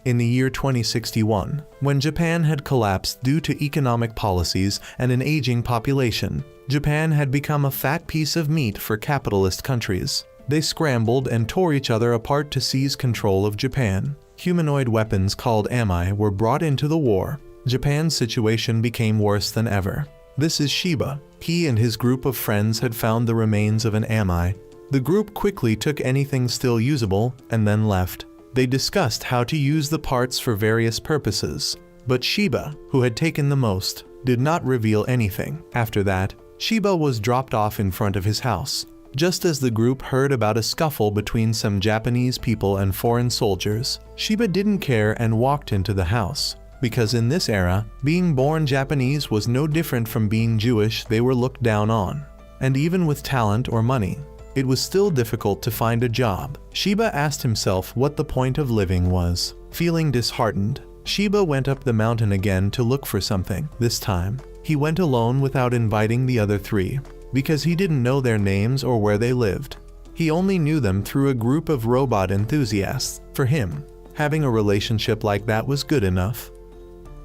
In the year 2061, when Japan had collapsed due to economic policies and an aging population, Japan had become a fat piece of meat for capitalist countries. They scrambled and tore each other apart to seize control of Japan. Humanoid weapons called ami were brought into the war. Japan's situation became worse than ever. This is Shiba. He and his group of friends had found the remains of an ami. The group quickly took anything still usable and then left. They discussed how to use the parts for various purposes, but Shiba, who had taken the most, did not reveal anything. After that, Shiba was dropped off in front of his house, just as the group heard about a scuffle between some Japanese people and foreign soldiers. Shiba didn't care and walked into the house, because in this era, being born Japanese was no different from being Jewish. They were looked down on. And even with talent or money, it was still difficult to find a job. Shiba asked himself what the point of living was. Feeling disheartened, Shiba went up the mountain again to look for something. This time, he went alone without inviting the other three, because he didn't know their names or where they lived. He only knew them through a group of robot enthusiasts. For him, having a relationship like that was good enough.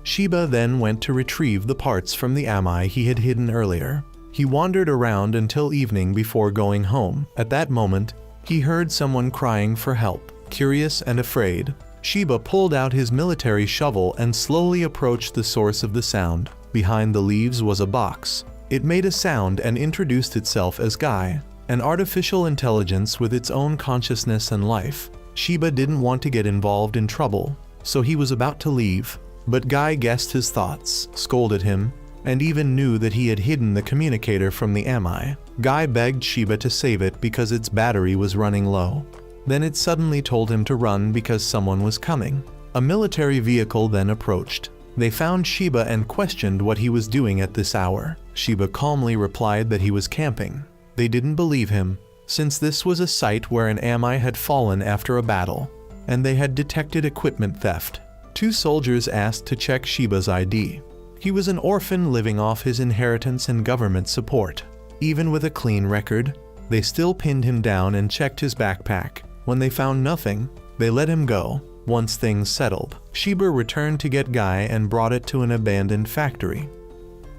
Shiba then went to retrieve the parts from the ami he had hidden earlier. He wandered around until evening before going home. At that moment, he heard someone crying for help. Curious and afraid, Shiba pulled out his military shovel and slowly approached the source of the sound. Behind the leaves was a box. It made a sound and introduced itself as Guy, an artificial intelligence with its own consciousness and life. Shiba didn't want to get involved in trouble, so he was about to leave. But Guy guessed his thoughts, scolded him, and even knew that he had hidden the communicator from the ami. Guy begged Shiba to save it because its battery was running low. Then it suddenly told him to run because someone was coming. A military vehicle then approached. They found Shiba and questioned what he was doing at this hour. Shiba calmly replied that he was camping. They didn't believe him, since this was a site where an ami had fallen after a battle, and they had detected equipment theft. Two soldiers asked to check Shiba's ID. He was an orphan living off his inheritance and government support. Even with a clean record, they still pinned him down and checked his backpack. When they found nothing, they let him go. Once things settled, Shiba returned to get Guy and brought it to an abandoned factory.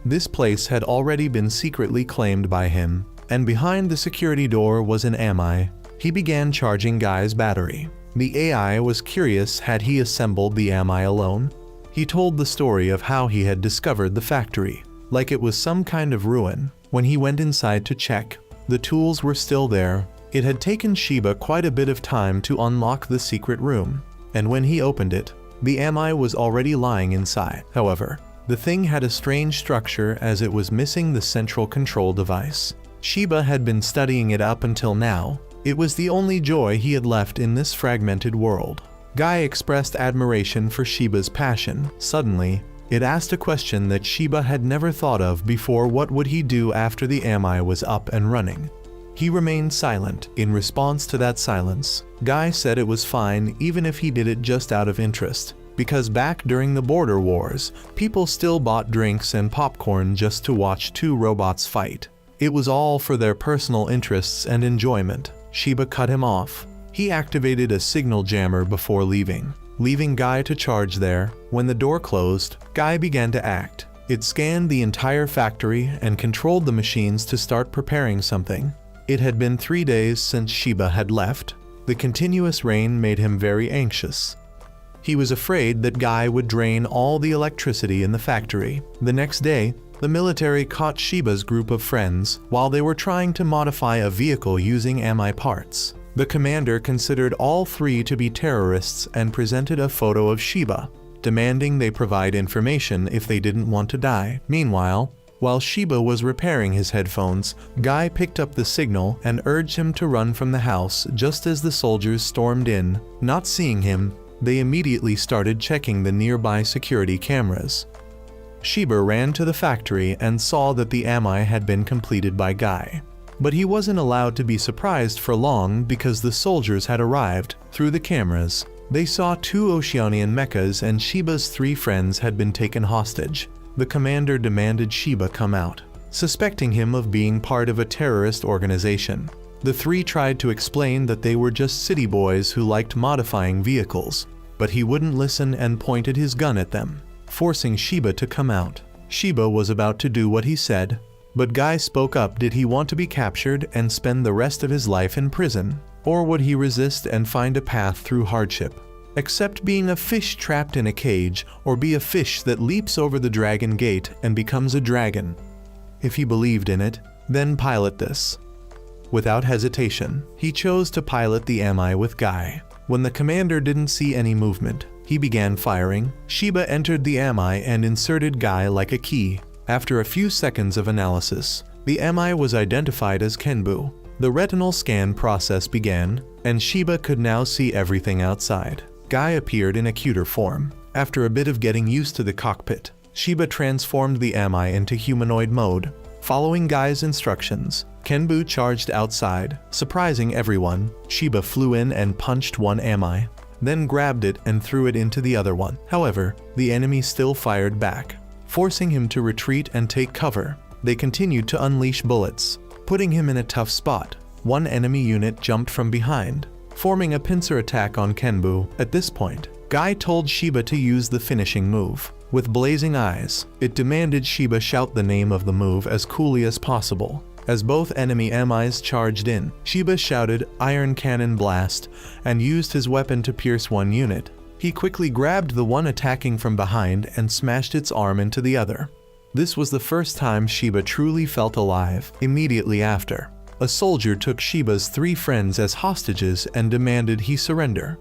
This place had already been secretly claimed by him, and behind the security door was an ami. He began charging Guy's battery. The AI was curious. Had he assembled the ami alone? He told the story of how he had discovered the factory, like it was some kind of ruin. When he went inside to check, the tools were still there. It had taken Shiba quite a bit of time to unlock the secret room, and when he opened it, the ami was already lying inside. However, the thing had a strange structure as it was missing the central control device. Shiba had been studying it up until now. It was the only joy he had left in this fragmented world. Guy expressed admiration for Shiba's passion. Suddenly, it asked a question that Shiba had never thought of before. What would he do after the ami was up and running? He remained silent. In response to that silence, Guy said it was fine even if he did it just out of interest, because back during the border wars, people still bought drinks and popcorn just to watch two robots fight. It was all for their personal interests and enjoyment. Shiba cut him off. He activated a signal jammer before leaving Guy to charge there. When the door closed, Guy began to act. It scanned the entire factory and controlled the machines to start preparing something. It had been 3 days since Shiba had left. The continuous rain made him very anxious. He was afraid that Guy would drain all the electricity in the factory. The next day, the military caught Shiba's group of friends while they were trying to modify a vehicle using ami parts. The commander considered all three to be terrorists and presented a photo of Shiba, demanding they provide information if they didn't want to die. Meanwhile, while Shiba was repairing his headphones, Guy picked up the signal and urged him to run from the house just as the soldiers stormed in. Not seeing him, they immediately started checking the nearby security cameras. Shiba ran to the factory and saw that the ami had been completed by Guy. But he wasn't allowed to be surprised for long because the soldiers had arrived. Through the cameras, they saw 2 Oceanian mechas and Shiba's 3 friends had been taken hostage. The commander demanded Shiba come out, suspecting him of being part of a terrorist organization. The 3 tried to explain that they were just city boys who liked modifying vehicles. but he wouldn't listen and pointed his gun at them, forcing Shiba to come out. Shiba was about to do what he said, but Guy spoke up. Did he want to be captured and spend the rest of his life in prison, or would he resist and find a path through hardship? Accept being a fish trapped in a cage, or be a fish that leaps over the dragon gate and becomes a dragon? If he believed in it, then pilot this. Without hesitation, he chose to pilot the MI with Guy. When the commander didn't see any movement, he began firing. Shiba entered the MI and inserted Guy like a key. After a few seconds of analysis, the MI was identified as Kenbu. The retinal scan process began, and Shiba could now see everything outside. Guy appeared in a cuter form. After a bit of getting used to the cockpit, Shiba transformed the MI into humanoid mode. Following Guy's instructions, Kenbu charged outside. Surprising everyone, Shiba flew in and punched one MI, then grabbed it and threw it into the other one. However, the enemy still fired back, forcing him to retreat and take cover. They continued to unleash bullets, putting him in a tough spot. One enemy unit jumped from behind, forming a pincer attack on Kenbu. At this point, Guy told Shiba to use the finishing move. With blazing eyes, it demanded Shiba shout the name of the move as coolly as possible. As both enemy MIs charged in, Shiba shouted "Iron Cannon Blast" and used his weapon to pierce one unit. He quickly grabbed the one attacking from behind and smashed its arm into the other. This was the first time Shiba truly felt alive. Immediately after, a soldier took Shiba's 3 friends as hostages and demanded he surrender.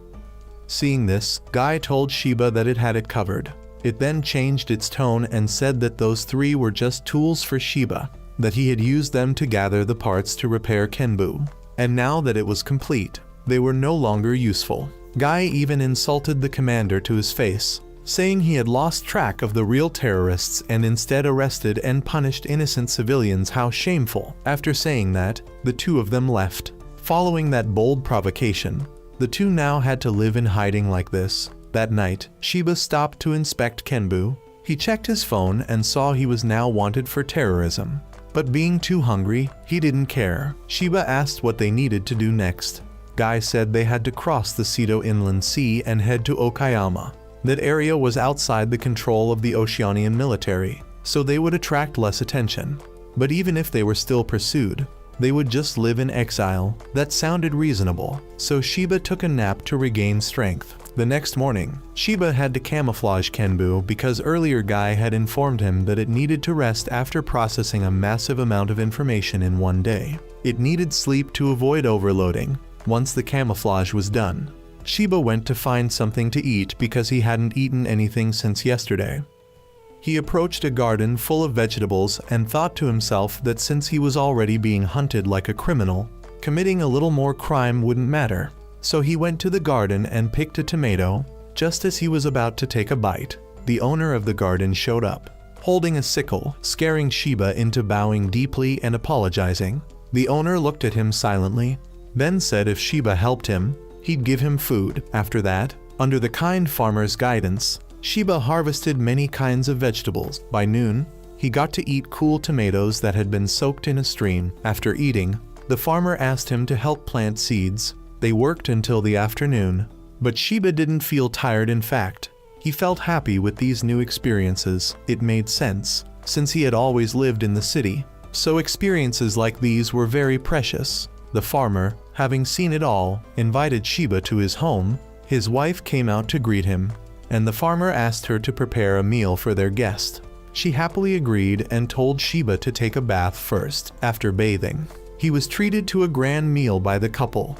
Seeing this, Guy told Shiba that it had it covered. It then changed its tone and said that those 3 were just tools for Shiba, that he had used them to gather the parts to repair Kenbu, and now that it was complete, they were no longer useful. Guy even insulted the commander to his face, saying he had lost track of the real terrorists and instead arrested and punished innocent civilians. How shameful. After saying that, the 2 of them left. Following that bold provocation, the 2 now had to live in hiding like this. That night, Shiba stopped to inspect Kenbu. He checked his phone and saw he was now wanted for terrorism. But being too hungry, he didn't care. Shiba asked what they needed to do next. Guy said they had to cross the Seto Inland Sea and head to Okayama. That area was outside the control of the Oceanian military, so they would attract less attention. But even if they were still pursued, they would just live in exile. That sounded reasonable, so Shiba took a nap to regain strength. The next morning, Shiba had to camouflage Kenbu because earlier Guy had informed him that it needed to rest after processing a massive amount of information in one day. It needed sleep to avoid overloading. Once the camouflage was done, Shiba went to find something to eat because he hadn't eaten anything since yesterday. He approached a garden full of vegetables and thought to himself that since he was already being hunted like a criminal, committing a little more crime wouldn't matter. So he went to the garden and picked a tomato. Just as he was about to take a bite, the owner of the garden showed up, holding a sickle, scaring Shiba into bowing deeply and apologizing. The owner looked at him silently, then said if Shiba helped him, he'd give him food. After that, under the kind farmer's guidance, Shiba harvested many kinds of vegetables. By noon, he got to eat cool tomatoes that had been soaked in a stream. After eating, the farmer asked him to help plant seeds. They worked until the afternoon, but Shiba didn't feel tired. In fact, he felt happy with these new experiences. It made sense, since he had always lived in the city, so experiences like these were very precious. The farmer, having seen it all, invited Shiba to his home. His wife came out to greet him, and the farmer asked her to prepare a meal for their guest. She happily agreed and told Shiba to take a bath first. After bathing, he was treated to a grand meal by the couple.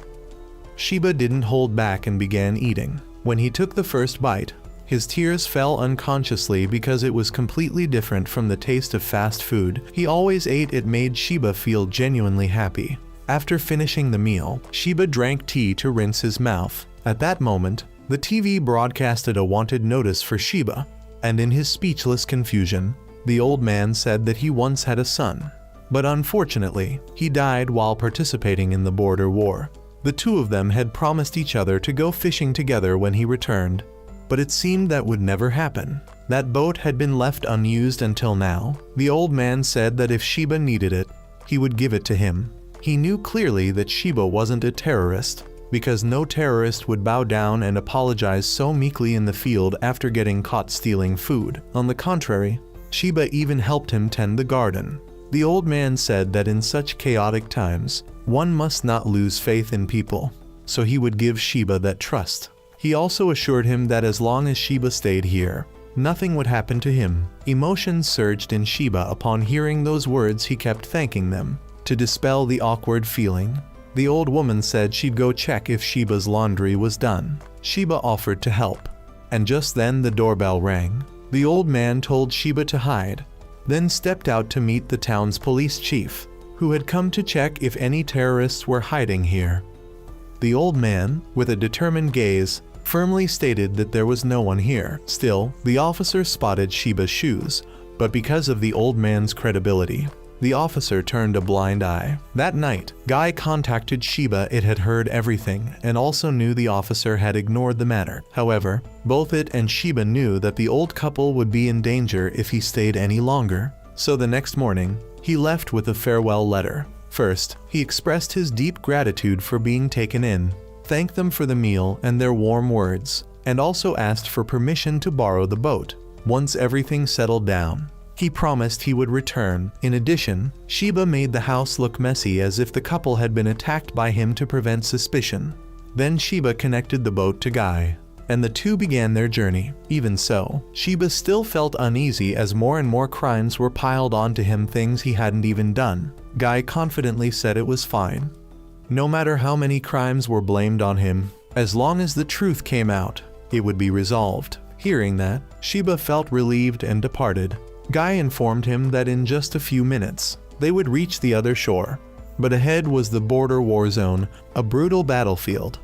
Shiba didn't hold back and began eating. When he took the first bite, his tears fell unconsciously because it was completely different from the taste of fast food he always ate. It made Shiba feel genuinely happy. After finishing the meal, Shiba drank tea to rinse his mouth. At that moment, the TV broadcasted a wanted notice for Shiba, and in his speechless confusion, the old man said that he once had a son. But unfortunately, he died while participating in the border war. The 2 of them had promised each other to go fishing together when he returned, but it seemed that would never happen. That boat had been left unused until now. The old man said that if Shiba needed it, he would give it to him. He knew clearly that Shiba wasn't a terrorist. because no terrorist would bow down and apologize so meekly in the field after getting caught stealing food. On the contrary, Sheba even helped him tend the garden. The old man said that in such chaotic times, one must not lose faith in people, so he would give Sheba that trust. He also assured him that as long as Sheba stayed here, nothing would happen to him. Emotions surged in Sheba upon hearing those words. He kept thanking them. To dispel the awkward feeling, the old woman said she'd go check if Sheba's laundry was done. Sheba offered to help, and just then the doorbell rang. The old man told Sheba to hide, then stepped out to meet the town's police chief, who had come to check if any terrorists were hiding here. The old man, with a determined gaze, firmly stated that there was no one here. Still, the officer spotted Sheba's shoes, but because of the old man's credibility, the officer turned a blind eye. That night, Guy contacted Sheba. It had heard everything and also knew the officer had ignored the matter. However, both it and Sheba knew that the old couple would be in danger if he stayed any longer. So the next morning, he left with a farewell letter. First, he expressed his deep gratitude for being taken in, thanked them for the meal and their warm words, and also asked for permission to borrow the boat. Once everything settled down, he promised he would return. In addition, Sheba made the house look messy as if the couple had been attacked by him to prevent suspicion. Then Sheba connected the boat to Guy, and the two began their journey. Even so, Sheba still felt uneasy as more and more crimes were piled onto him, things he hadn't even done. Guy confidently said it was fine. No matter how many crimes were blamed on him, as long as the truth came out, it would be resolved. Hearing that, Sheba felt relieved and departed. Guy informed him that in just a few minutes, they would reach the other shore. But ahead was the border war zone, a brutal battlefield.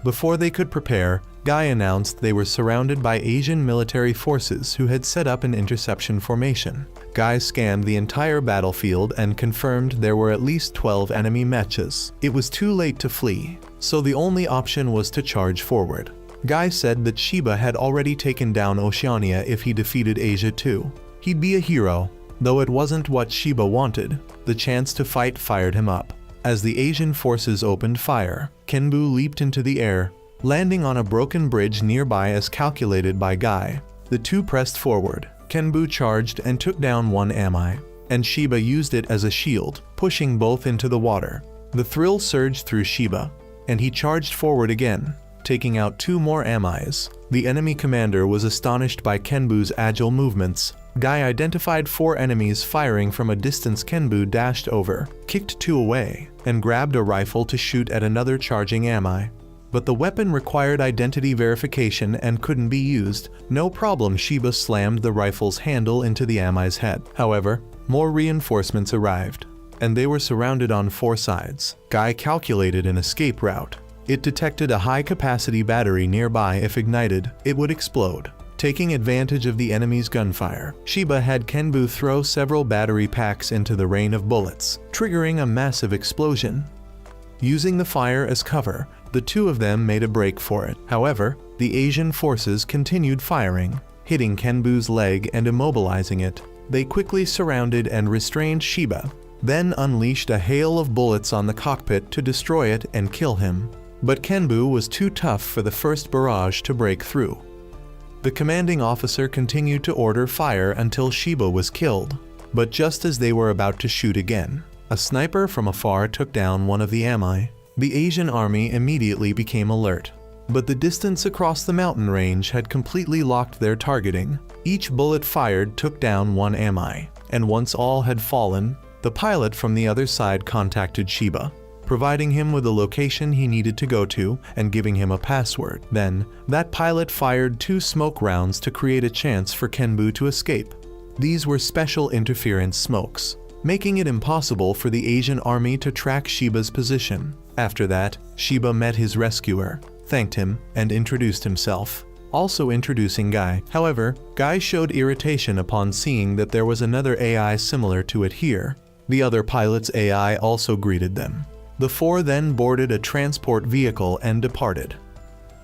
Before they could prepare, Guy announced they were surrounded by Asian military forces who had set up an interception formation. Guy scanned the entire battlefield and confirmed there were at least 12 enemy matches. It was too late to flee, so the only option was to charge forward. Guy said that Sheba had already taken down Oceania if he defeated Asia too. He'd be a hero, though it wasn't what Sheba wanted. The chance to fight fired him up. As the Asian forces opened fire, Kenbu leaped into the air, landing on a broken bridge nearby as calculated by Guy. The two pressed forward. Kenbu charged and took down one Ami, and Sheba used it as a shield, pushing both into the water. The thrill surged through Sheba, and he charged forward again, taking out two more Amis. The enemy commander was astonished by Kenbu's agile movements. Guy identified 4 enemies firing from a distance. Kenbu dashed over, kicked 2 away, and grabbed a rifle to shoot at another charging Ami. But the weapon required identity verification and couldn't be used. No problem, Sheba slammed the rifle's handle into the Ami's head. However, more reinforcements arrived, and they were surrounded on 4 sides. Guy calculated an escape route. It detected a high-capacity battery nearby. If ignited, it would explode. Taking advantage of the enemy's gunfire, Sheba had Kenbu throw several battery packs into the rain of bullets, triggering a massive explosion. Using the fire as cover, the two of them made a break for it. However, the Asian forces continued firing, hitting Kenbu's leg and immobilizing it. They quickly surrounded and restrained Sheba, then unleashed a hail of bullets on the cockpit to destroy it and kill him. But Kenbu was too tough for the first barrage to break through. The commanding officer continued to order fire until Sheba was killed. But just as they were about to shoot again, a sniper from afar took down one of the Ami. The Asian army immediately became alert. But the distance across the mountain range had completely locked their targeting. Each bullet fired took down one Ami, and once all had fallen, the pilot from the other side contacted Sheba, providing him with the location he needed to go to and giving him a password. Then, that pilot fired 2 smoke rounds to create a chance for Kenbu to escape. These were special interference smokes, making it impossible for the Asian army to track Sheba's position. After that, Sheba met his rescuer, thanked him, and introduced himself, also introducing Guy. However, Guy showed irritation upon seeing that there was another AI similar to it here. The other pilot's AI also greeted them. The 4 then boarded a transport vehicle and departed.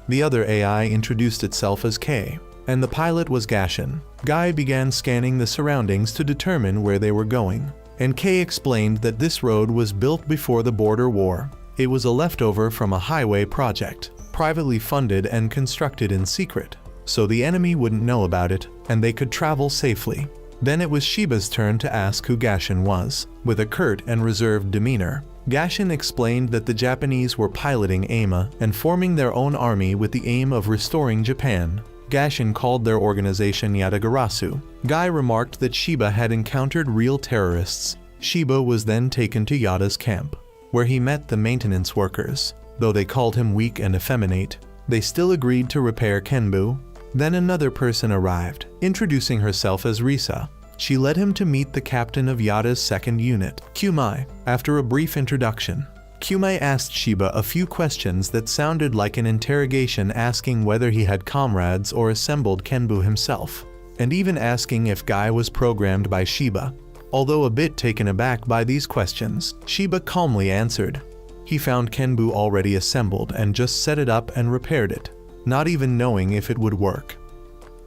The other AI introduced itself as K, and the pilot was Gashin. Guy began scanning the surroundings to determine where they were going, and K explained that this road was built before the border war. It was a leftover from a highway project, privately funded and constructed in secret, so the enemy wouldn't know about it and they could travel safely. Then it was Sheba's turn to ask who Gashin was. With a curt and reserved demeanor, Gashin explained that the Japanese were piloting AIMA and forming their own army with the aim of restoring Japan. Gashin called their organization Yatagarasu. Guy remarked that Sheba had encountered real terrorists. Sheba was then taken to Yada's camp, where he met the maintenance workers. Though they called him weak and effeminate, they still agreed to repair Kenbu. Then another person arrived, introducing herself as Risa. She led him to meet the captain of Yada's second unit, Kumai. After a brief introduction, Kumai asked Sheba a few questions that sounded like an interrogation, asking whether he had comrades or assembled Kenbu himself, and even asking if Guy was programmed by Sheba. Although a bit taken aback by these questions, Sheba calmly answered. He found Kenbu already assembled and just set it up and repaired it, not even knowing if it would work.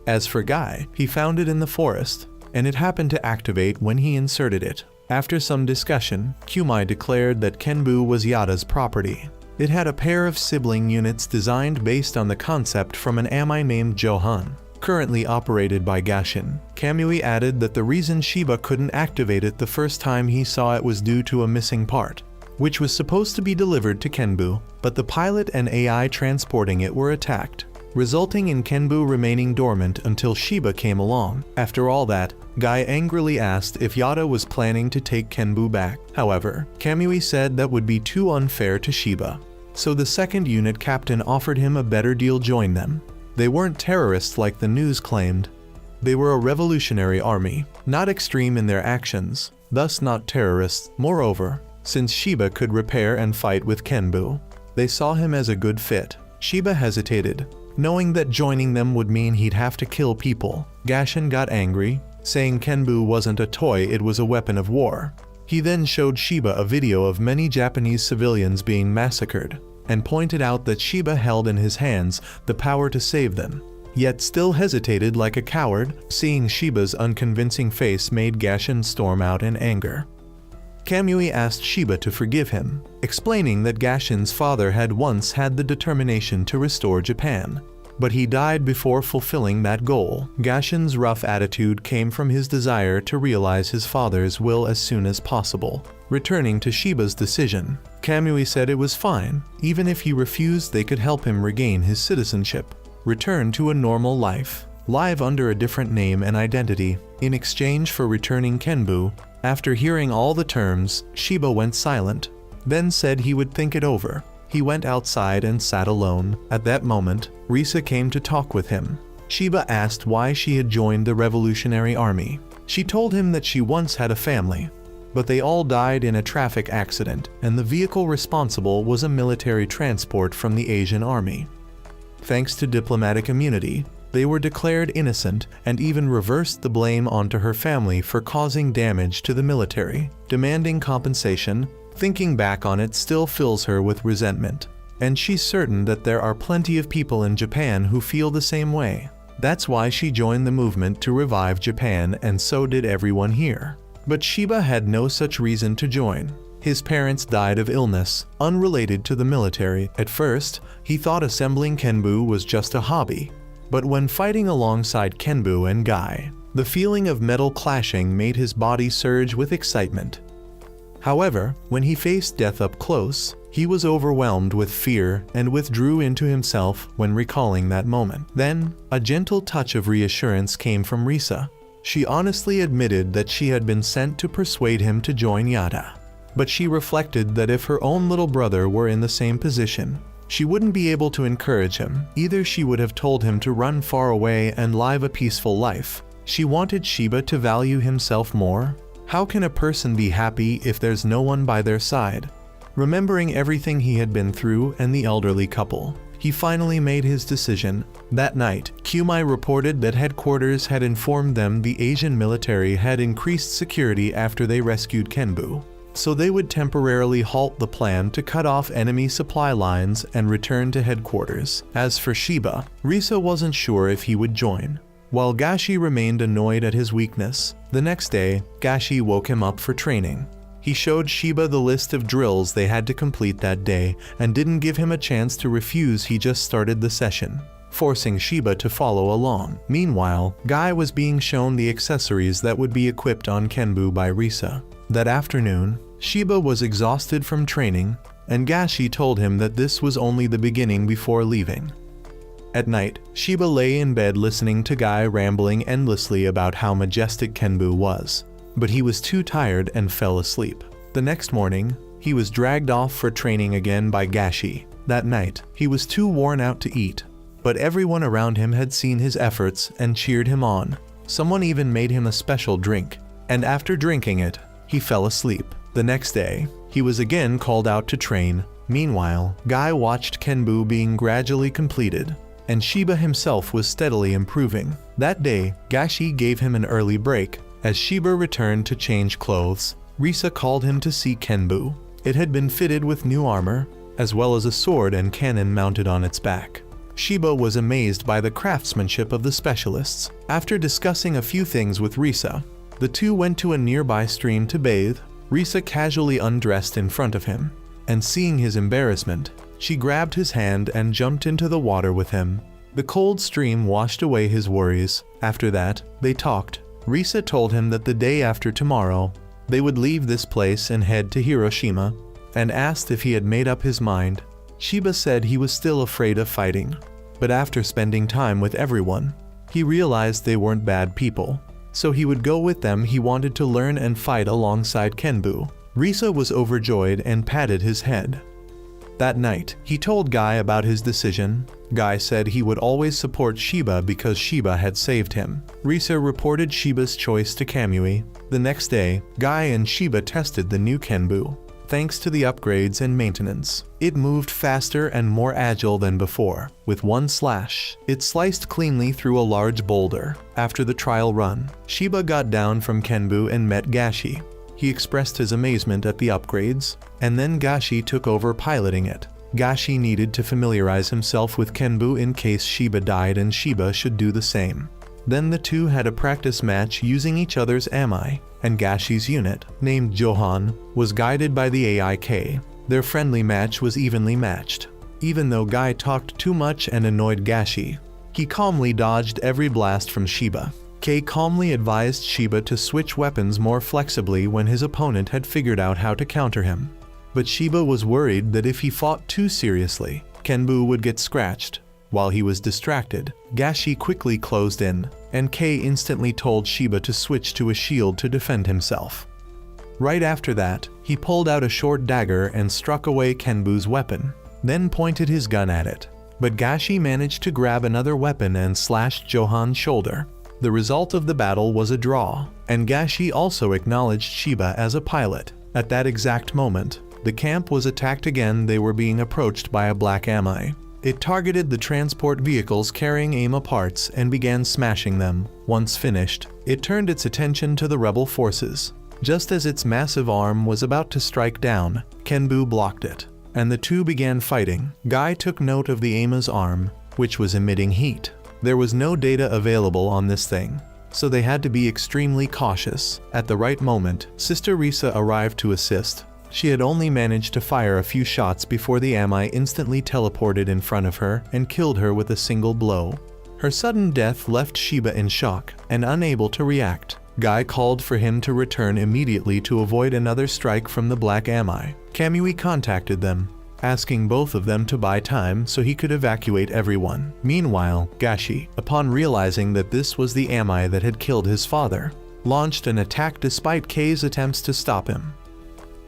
As for Guy, he found it in the forest, and it happened to activate when he inserted it. After some discussion, Kumai declared that Kenbu was Yada's property. It had a pair of sibling units designed based on the concept from an ami named Johan, currently operated by Gashin. Kamui added that the reason Sheba couldn't activate it the first time he saw it was due to a missing part, which was supposed to be delivered to Kenbu, but the pilot and AI transporting it were attacked, resulting in Kenbu remaining dormant until Sheba came along. After all that, Guy angrily asked if Yada was planning to take Kenbu back. However, Kamui said that would be too unfair to Sheba, so the second unit captain offered him a better deal: join them. They weren't terrorists like the news claimed. They were a revolutionary army, not extreme in their actions, thus not terrorists. Moreover, since Sheba could repair and fight with Kenbu, they saw him as a good fit. Sheba hesitated, knowing that joining them would mean he'd have to kill people. Gashin got angry, saying Kenbu wasn't a toy, it was a weapon of war. He then showed Sheba a video of many Japanese civilians being massacred, and pointed out that Sheba held in his hands the power to save them, yet still hesitated like a coward. Seeing Sheba's unconvincing face made Gashin storm out in anger. Kamui asked Sheba to forgive him, explaining that Gashin's father had once had the determination to restore Japan, but he died before fulfilling that goal. Gashin's rough attitude came from his desire to realize his father's will as soon as possible. Returning to Sheba's decision, Kamui said it was fine. Even if he refused, they could help him regain his citizenship, return to a normal life, live under a different name and identity, in exchange for returning Kenbu. After hearing all the terms, Sheba went silent, then said he would think it over. He went outside and sat alone. At that moment, Risa came to talk with him. Sheba asked why she had joined the Revolutionary Army. She told him that she once had a family, but they all died in a traffic accident, and the vehicle responsible was a military transport from the Asian army. Thanks to diplomatic immunity, they were declared innocent and even reversed the blame onto her family for causing damage to the military, demanding compensation. Thinking back on it still fills her with resentment, and she's certain that there are plenty of people in Japan who feel the same way. That's why she joined the movement to revive Japan, and so did everyone here. But Sheba had no such reason to join. His parents died of illness, unrelated to the military. At first, he thought assembling Kenbu was just a hobby, but when fighting alongside Kenbu and Guy, the feeling of metal clashing made his body surge with excitement. However, when he faced death up close, he was overwhelmed with fear and withdrew into himself when recalling that moment. Then, a gentle touch of reassurance came from Risa. She honestly admitted that she had been sent to persuade him to join Yada. But she reflected that if her own little brother were in the same position, she wouldn't be able to encourage him. Either she would have told him to run far away and live a peaceful life. She wanted Sheba to value himself more. How can a person be happy if there's no one by their side? Remembering everything he had been through and the elderly couple, he finally made his decision. That night, Kumai reported that headquarters had informed them the Asian military had increased security after they rescued Kenbu, so they would temporarily halt the plan to cut off enemy supply lines and return to headquarters. As for Sheba, Risa wasn't sure if he would join, while Gashi remained annoyed at his weakness. The next day, Gashi woke him up for training. He showed Shiba the list of drills they had to complete that day and didn't give him a chance to refuse. He just started the session, forcing Shiba to follow along. Meanwhile, Guy was being shown the accessories that would be equipped on Kenbu by Risa. That afternoon, Shiba was exhausted from training, and Gashi told him that this was only the beginning before leaving. At night, Shiba lay in bed listening to Guy rambling endlessly about how majestic Kenbu was, but he was too tired and fell asleep. The next morning, he was dragged off for training again by Gashi. That night, he was too worn out to eat, but everyone around him had seen his efforts and cheered him on. Someone even made him a special drink, and after drinking it, he fell asleep. The next day, he was again called out to train. Meanwhile, Guy watched Kenbu being gradually completed, and Shiba himself was steadily improving. That day, Gashi gave him an early break. As Shiba returned to change clothes, Risa called him to see Kenbu. It had been fitted with new armor, as well as a sword and cannon mounted on its back. Shiba was amazed by the craftsmanship of the specialists. After discussing a few things with Risa, the two went to a nearby stream to bathe. Risa casually undressed in front of him, and seeing his embarrassment, she grabbed his hand and jumped into the water with him. The cold stream washed away his worries. After that, they talked. Risa told him that the day after tomorrow, they would leave this place and head to Hiroshima, and asked if he had made up his mind. Shiba said he was still afraid of fighting, but after spending time with everyone, he realized they weren't bad people, so he would go with them. He wanted to learn and fight alongside Kenbu. Risa was overjoyed and patted his head. That night, he told Guy about his decision. Guy said he would always support Shiba because Shiba had saved him. Risa reported Shiba's choice to Kamui. The next day, Guy and Shiba tested the new Kenbu. Thanks to the upgrades and maintenance, it moved faster and more agile than before. With one slash, it sliced cleanly through a large boulder. After the trial run, Shiba got down from Kenbu and met Gashi. He expressed his amazement at the upgrades, and then Gashi took over piloting it. Gashi needed to familiarize himself with Kenbu in case Shiba died, and Shiba should do the same. Then the two had a practice match using each other's AI, and Gashi's unit, named Johan, was guided by the AIK. Their friendly match was evenly matched. Even though Guy talked too much and annoyed Gashi, he calmly dodged every blast from Shiba. Kei calmly advised Shiba to switch weapons more flexibly when his opponent had figured out how to counter him. But Shiba was worried that if he fought too seriously, Kenbu would get scratched. While he was distracted, Gashi quickly closed in, and Kei instantly told Shiba to switch to a shield to defend himself. Right after that, he pulled out a short dagger and struck away Kenbu's weapon, then pointed his gun at it. But Gashi managed to grab another weapon and slashed Johan's shoulder. The result of the battle was a draw, and Gashi also acknowledged Shiba as a pilot. At that exact moment, the camp was attacked again. They were being approached by a black AI. It targeted the transport vehicles carrying AIMA parts and began smashing them. Once finished, it turned its attention to the rebel forces. Just as its massive arm was about to strike down, Kenbu blocked it, and the two began fighting. Guy took note of the AIMA's arm, which was emitting heat. There was no data available on this thing, so they had to be extremely cautious. At the right moment, Sister Risa arrived to assist. She had only managed to fire a few shots before the AI instantly teleported in front of her and killed her with a single blow. Her sudden death left Shiba in shock and unable to react. Guy called for him to return immediately to avoid another strike from the black AI. Kamui contacted them, asking both of them to buy time so he could evacuate everyone. Meanwhile, Gashi, upon realizing that this was the AI that had killed his father, launched an attack despite Kei's attempts to stop him.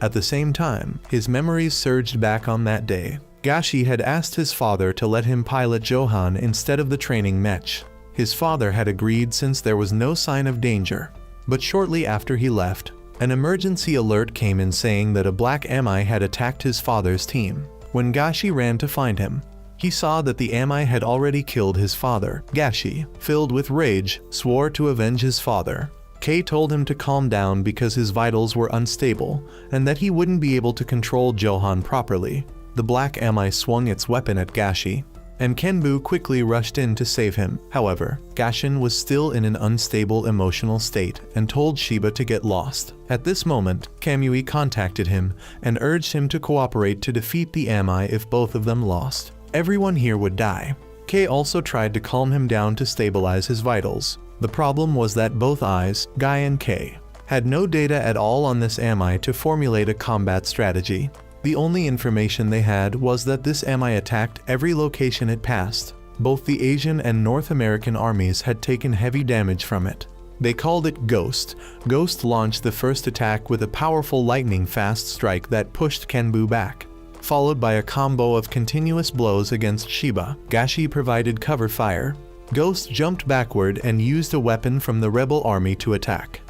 At the same time, his memories surged back on that day. Gashi had asked his father to let him pilot Johan instead of the training mech. His father had agreed since there was no sign of danger. But shortly after he left, an emergency alert came in saying that a black AI had attacked his father's team. When Gashi ran to find him, he saw that the AI had already killed his father. Gashi, filled with rage, swore to avenge his father. Kei told him to calm down because his vitals were unstable and that he wouldn't be able to control Johan properly. The black AI swung its weapon at Gashi, and Kenbu quickly rushed in to save him. However, Gashin was still in an unstable emotional state and told Shiba to get lost. At this moment, Kamui contacted him and urged him to cooperate to defeat the Amai if both of them lost. Everyone here would die. Kei also tried to calm him down to stabilize his vitals. The problem was that both eyes, Guy and Kei, had no data at all on this Amai to formulate a combat strategy. The only information they had was that this Amai attacked every location it passed. Both the Asian and North American armies had taken heavy damage from it. They called it Ghost. Ghost launched the first attack with a powerful lightning-fast strike that pushed Kenbu back, followed by a combo of continuous blows against Shiba. Gashi provided cover fire. Ghost jumped backward and used a weapon from the rebel army to attack.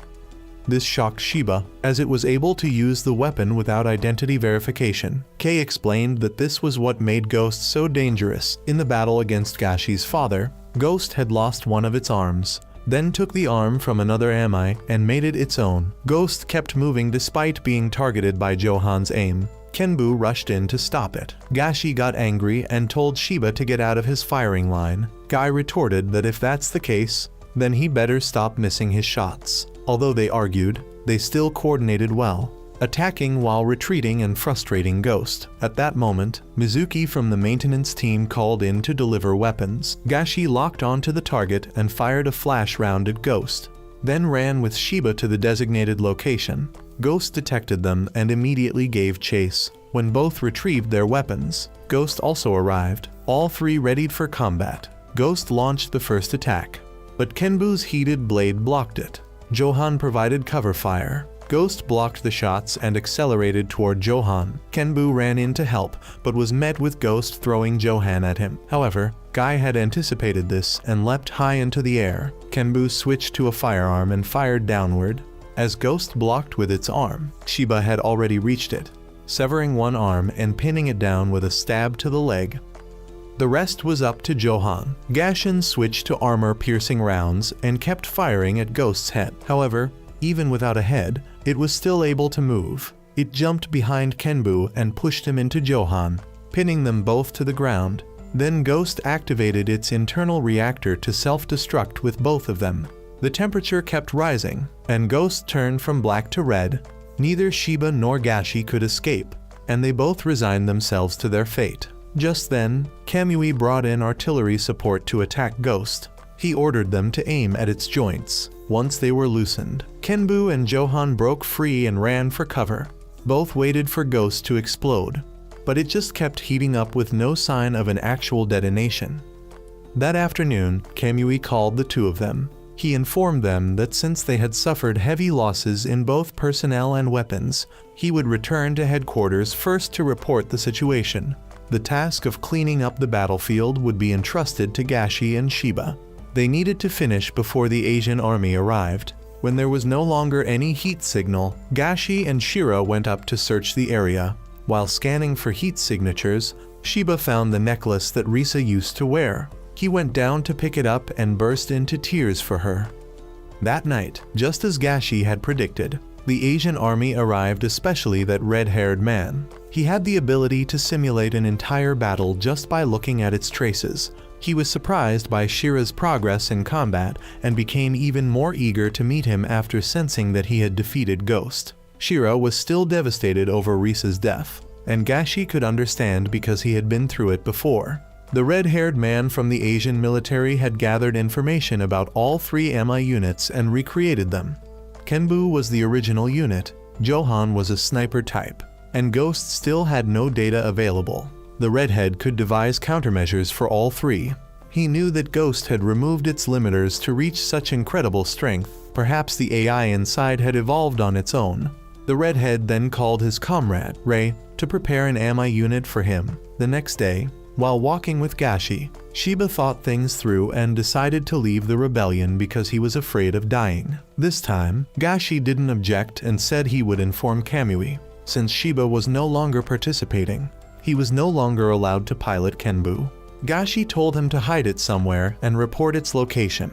This shocked Shiba, as it was able to use the weapon without identity verification. Kei explained that this was what made Ghost so dangerous. In the battle against Gashi's father, Ghost had lost one of its arms, then took the arm from another Amai and made it its own. Ghost kept moving despite being targeted by Johan's aim. Kenbu rushed in to stop it. Gashi got angry and told Shiba to get out of his firing line. Guy retorted that if that's the case, then he better stop missing his shots. Although they argued, they still coordinated well, attacking while retreating and frustrating Ghost. At that moment, Mizuki from the maintenance team called in to deliver weapons. Gashi locked onto the target and fired a flash round at Ghost, then ran with Shiba to the designated location. Ghost detected them and immediately gave chase. When both retrieved their weapons, Ghost also arrived, all three readied for combat. Ghost launched the first attack, but Kenbu's heated blade blocked it. Johan provided cover fire. Ghost blocked the shots and accelerated toward Johan. Kenbu ran in to help, but was met with Ghost throwing Johan at him. However, Guy had anticipated this and leapt high into the air. Kenbu switched to a firearm and fired downward. As Ghost blocked with its arm, Shiba had already reached it, severing one arm and pinning it down with a stab to the leg. The rest was up to Johan. Gashin switched to armor-piercing rounds and kept firing at Ghost's head. However, even without a head, it was still able to move. It jumped behind Kenbu and pushed him into Johan, pinning them both to the ground. Then Ghost activated its internal reactor to self-destruct with both of them. The temperature kept rising, and Ghost turned from black to red. Neither Shiba nor Gashi could escape, and they both resigned themselves to their fate. Just then, Kamui brought in artillery support to attack Ghost. He ordered them to aim at its joints. Once they were loosened, Kenbu and Johan broke free and ran for cover. Both waited for Ghost to explode, but it just kept heating up with no sign of an actual detonation. That afternoon, Kamui called the two of them. He informed them that since they had suffered heavy losses in both personnel and weapons, he would return to headquarters first to report the situation. The task of cleaning up the battlefield would be entrusted to Gashi and Shiba. They needed to finish before the Asian army arrived. When there was no longer any heat signal, Gashi and Shira went up to search the area. While scanning for heat signatures, Shiba found the necklace that Risa used to wear. He went down to pick it up and burst into tears for her. That night, just as Gashi had predicted, the Asian army arrived, especially that red-haired man. He had the ability to simulate an entire battle just by looking at its traces. He was surprised by Shira's progress in combat and became even more eager to meet him after sensing that he had defeated Ghost. Shira was still devastated over Risa's death, and Gashi could understand because he had been through it before. The red-haired man from the Asian military had gathered information about all three MI units and recreated them. Kenbu was the original unit, Johan was a sniper type, and Ghost still had no data available. The redhead could devise countermeasures for all three. He knew that Ghost had removed its limiters to reach such incredible strength. Perhaps the AI inside had evolved on its own. The redhead then called his comrade, Ray, to prepare an MI unit for him. The next day, while walking with Gashi, Shiba thought things through and decided to leave the rebellion because he was afraid of dying. This time, Gashi didn't object and said he would inform Kamui. Since Shiba was no longer participating, he was no longer allowed to pilot Kenbu. Gashi told him to hide it somewhere and report its location.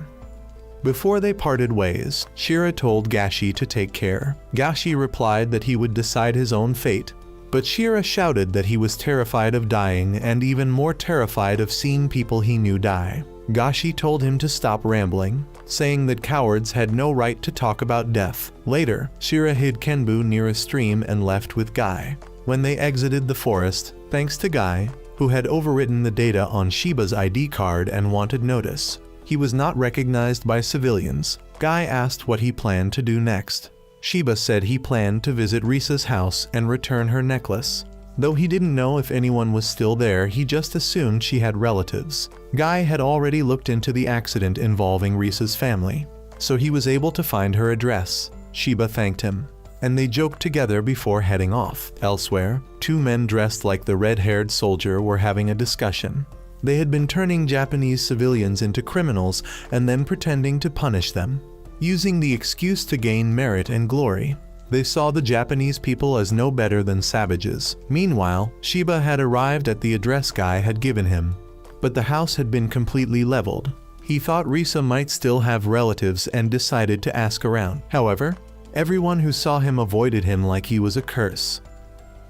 Before they parted ways, Shira told Gashi to take care. Gashi replied that he would decide his own fate. But Shira shouted that he was terrified of dying and even more terrified of seeing people he knew die. Gashi told him to stop rambling, saying that cowards had no right to talk about death. Later, Shira hid Kenbu near a stream and left with Guy. When they exited the forest, thanks to Guy, who had overwritten the data on Shiba's ID card and wanted notice, he was not recognized by civilians. Guy asked what he planned to do next. Shiba said he planned to visit Risa's house and return her necklace. Though he didn't know if anyone was still there, he just assumed she had relatives. Guy had already looked into the accident involving Risa's family, so he was able to find her address. Shiba thanked him, and they joked together before heading off. Elsewhere, two men dressed like the red-haired soldier were having a discussion. They had been turning Japanese civilians into criminals and then pretending to punish them, using the excuse to gain merit and glory. They saw the Japanese people as no better than savages. Meanwhile, Shiba had arrived at the address Guy had given him, but the house had been completely leveled. He thought Risa might still have relatives and decided to ask around. However, everyone who saw him avoided him like he was a curse.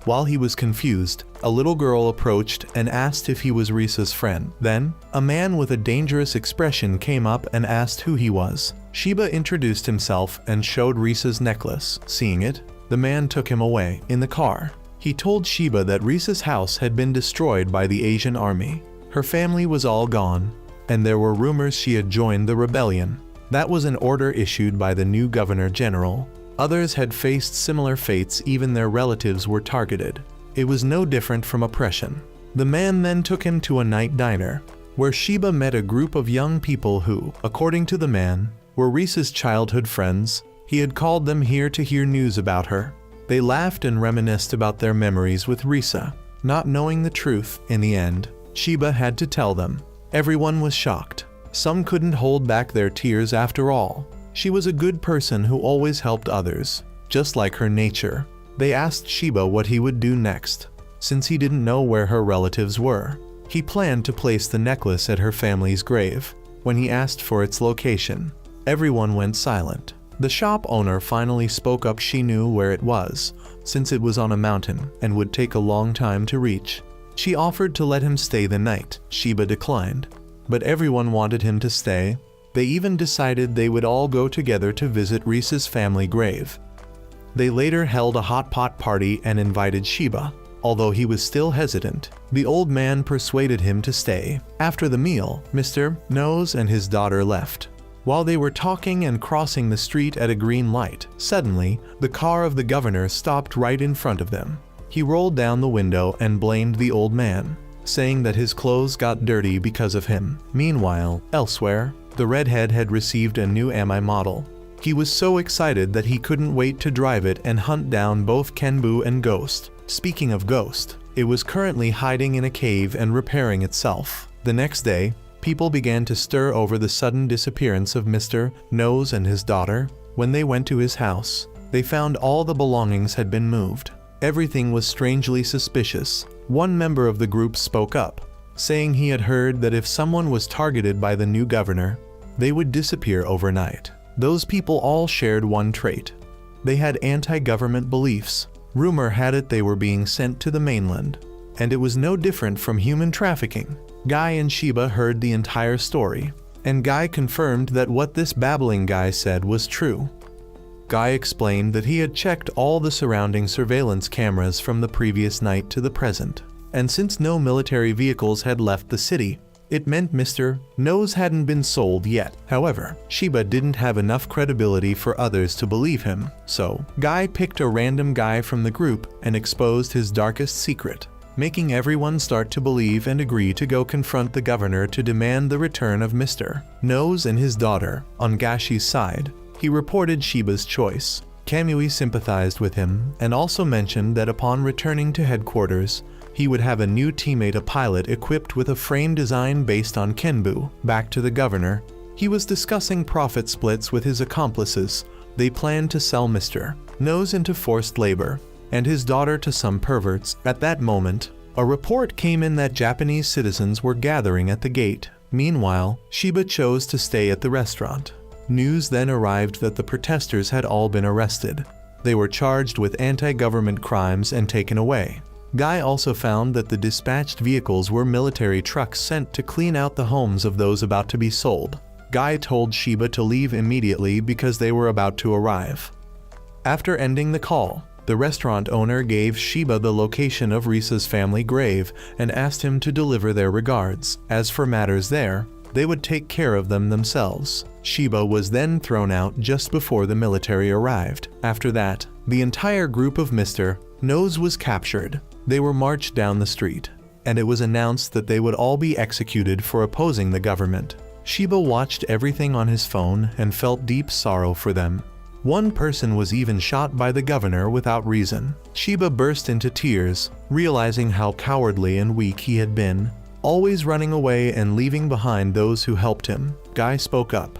While he was confused, a little girl approached and asked if he was Risa's friend. Then, a man with a dangerous expression came up and asked who he was. Shiba introduced himself and showed Risa's necklace. Seeing it, the man took him away. In the car, he told Shiba that Risa's house had been destroyed by the Asian army. Her family was all gone, and there were rumors she had joined the rebellion. That was an order issued by the new governor general. Others had faced similar fates, even their relatives were targeted. It was no different from oppression. The man then took him to a night diner, where Shiba met a group of young people who, according to the man, were Risa's childhood friends. He had called them here to hear news about her. They laughed and reminisced about their memories with Risa. Not knowing the truth, in the end, Shiba had to tell them. Everyone was shocked. Some couldn't hold back their tears after all. She was a good person who always helped others, just like her nature. They asked Shiba what he would do next, since he didn't know where her relatives were. He planned to place the necklace at her family's grave. When he asked for its location, everyone went silent. The shop owner finally spoke up. She knew where it was, since it was on a mountain and would take a long time to reach. She offered to let him stay the night. Shiba declined, but everyone wanted him to stay. They even decided they would all go together to visit Risa's family grave. They later held a hot pot party and invited Shiba. Although he was still hesitant, the old man persuaded him to stay. After the meal, Mr. Nose and his daughter left. While they were talking and crossing the street at a green light, suddenly, the car of the governor stopped right in front of them. He rolled down the window and blamed the old man, saying that his clothes got dirty because of him. Meanwhile, elsewhere, the redhead had received a new Ami model. He was so excited that he couldn't wait to drive it and hunt down both Kenbu and Ghost. Speaking of Ghost, it was currently hiding in a cave and repairing itself. The next day, people began to stir over the sudden disappearance of Mr. Nose and his daughter. When they went to his house, they found all the belongings had been moved. Everything was strangely suspicious. One member of the group spoke up, saying he had heard that if someone was targeted by the new governor, they would disappear overnight. Those people all shared one trait. They had anti-government beliefs. Rumor had it they were being sent to the mainland, and it was no different from human trafficking. Guy and Shiba heard the entire story, and Guy confirmed that what this babbling guy said was true. Guy explained that he had checked all the surrounding surveillance cameras from the previous night to the present, and since no military vehicles had left the city, it meant Mr. Nose hadn't been sold yet. However, Shiba didn't have enough credibility for others to believe him, so Guy picked a random guy from the group and exposed his darkest secret, making everyone start to believe and agree to go confront the governor to demand the return of Mr. Nose and his daughter. On Gashi's side, he reported Shiba's choice. Kamui sympathized with him and also mentioned that upon returning to headquarters, he would have a new teammate, a pilot equipped with a frame design based on Kenbu. Back to the governor, he was discussing profit splits with his accomplices. They planned to sell Mr. Nose into forced labor and his daughter to some perverts. At that moment, a report came in that Japanese citizens were gathering at the gate. Meanwhile, Shiba chose to stay at the restaurant. News then arrived that the protesters had all been arrested. They were charged with anti-government crimes and taken away. Guy also found that the dispatched vehicles were military trucks sent to clean out the homes of those about to be sold. Guy told Sheba to leave immediately because they were about to arrive. After ending the call, the restaurant owner gave Sheba the location of Risa's family grave and asked him to deliver their regards. As for matters there, they would take care of them themselves. Sheba was then thrown out just before the military arrived. After that, the entire group of Mr. Nose was captured. They were marched down the street, and it was announced that they would all be executed for opposing the government. Sheba watched everything on his phone and felt deep sorrow for them. One person was even shot by the governor without reason. Sheba burst into tears, realizing how cowardly and weak he had been, always running away and leaving behind those who helped him. Guy spoke up.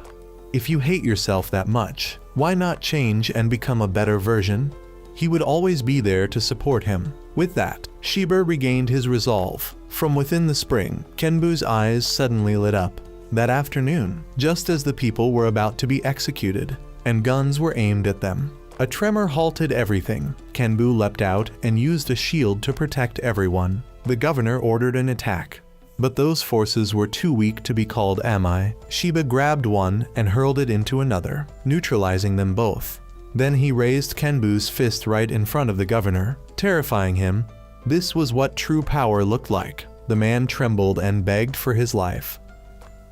If you hate yourself that much, why not change and become a better version? He would always be there to support him. With that, Sheba regained his resolve. From within the spring, Kenbu's eyes suddenly lit up. That afternoon, just as the people were about to be executed, and guns were aimed at them, a tremor halted everything. Kenbu leapt out and used a shield to protect everyone. The governor ordered an attack, but those forces were too weak to be called Amai. Sheba grabbed one and hurled it into another, neutralizing them both. Then he raised Kenbu's fist right in front of the governor, terrifying him. This was what true power looked like. The man trembled and begged for his life.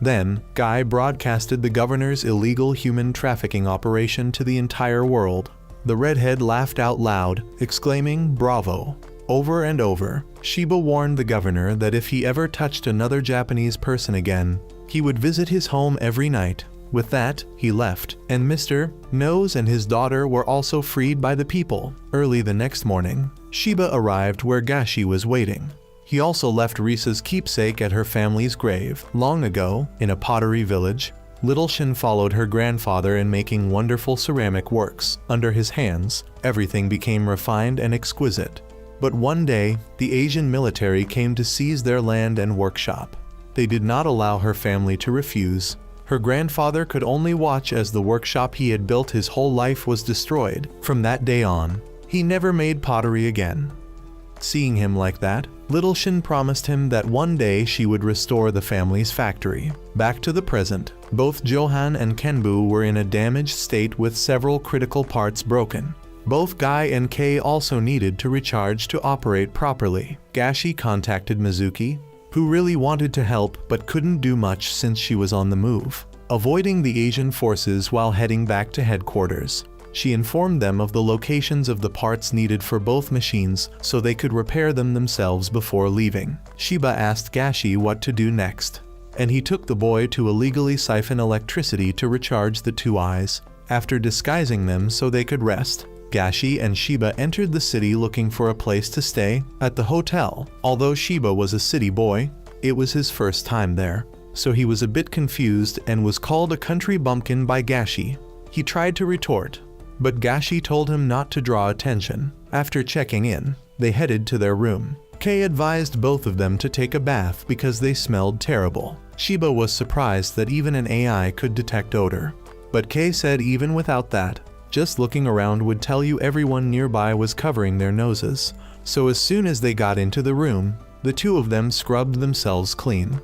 Then, Guy broadcasted the governor's illegal human trafficking operation to the entire world. The redhead laughed out loud, exclaiming, "Bravo!" Over and over, Sheba warned the governor that if he ever touched another Japanese person again, he would visit his home every night. With that, he left, and Mr. Nose and his daughter were also freed by the people. Early the next morning, Sheba arrived where Gashi was waiting. He also left Risa's keepsake at her family's grave. Long ago, in a pottery village, Little Shin followed her grandfather in making wonderful ceramic works. Under his hands, everything became refined and exquisite. But one day, the Asian military came to seize their land and workshop. They did not allow her family to refuse. Her grandfather could only watch as the workshop he had built his whole life was destroyed. From that day on, he never made pottery again. Seeing him like that, Little Shin promised him that one day she would restore the family's factory. Back to the present, both Johan and Kenbu were in a damaged state with several critical parts broken. Both Guy and Kei also needed to recharge to operate properly. Gashi contacted Mizuki, who really wanted to help but couldn't do much since she was on the move. Avoiding the Asian forces while heading back to headquarters, she informed them of the locations of the parts needed for both machines so they could repair them themselves before leaving. Sheba asked Gashi what to do next, and he took the boy to illegally siphon electricity to recharge the two eyes. After disguising them so they could rest, Gashi and Sheba entered the city looking for a place to stay at the hotel. Although Sheba was a city boy, it was his first time there, so he was a bit confused and was called a country bumpkin by Gashi. He tried to retort, but Gashi told him not to draw attention. After checking in, they headed to their room. Kei advised both of them to take a bath because they smelled terrible. Sheba was surprised that even an AI could detect odor, but Kei said even without that, just looking around would tell you everyone nearby was covering their noses. So as soon as they got into the room, the two of them scrubbed themselves clean.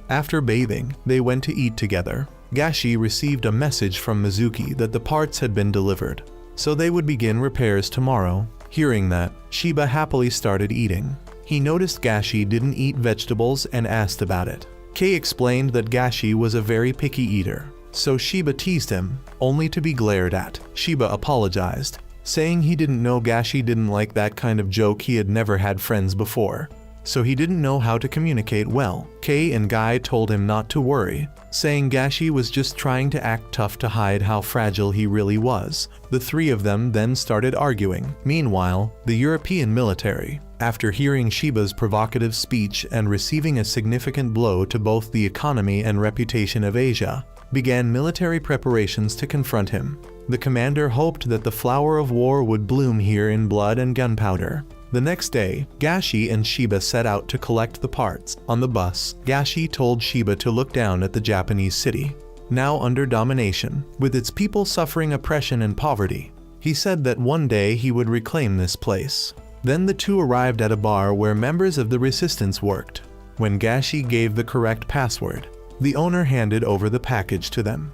After bathing, they went to eat together. Gashi received a message from Mizuki that the parts had been delivered, so they would begin repairs tomorrow. Hearing that, Sheba happily started eating. He noticed Gashi didn't eat vegetables and asked about it. Kei explained that Gashi was a very picky eater, so Sheba teased him, only to be glared at. Sheba apologized, saying he didn't know Gashi didn't like that kind of joke. He had never had friends before, so he didn't know how to communicate well. Kei and Guy told him not to worry, saying Gashi was just trying to act tough to hide how fragile he really was. The three of them then started arguing. Meanwhile, the European military, after hearing Sheba's provocative speech and receiving a significant blow to both the economy and reputation of Asia, began military preparations to confront him. The commander hoped that the flower of war would bloom here in blood and gunpowder. The next day, Gashi and Sheba set out to collect the parts. On the bus, Gashi told Sheba to look down at the Japanese city, now under domination, with its people suffering oppression and poverty. He said that one day he would reclaim this place. Then the two arrived at a bar where members of the resistance worked. When Gashi gave the correct password, the owner handed over the package to them.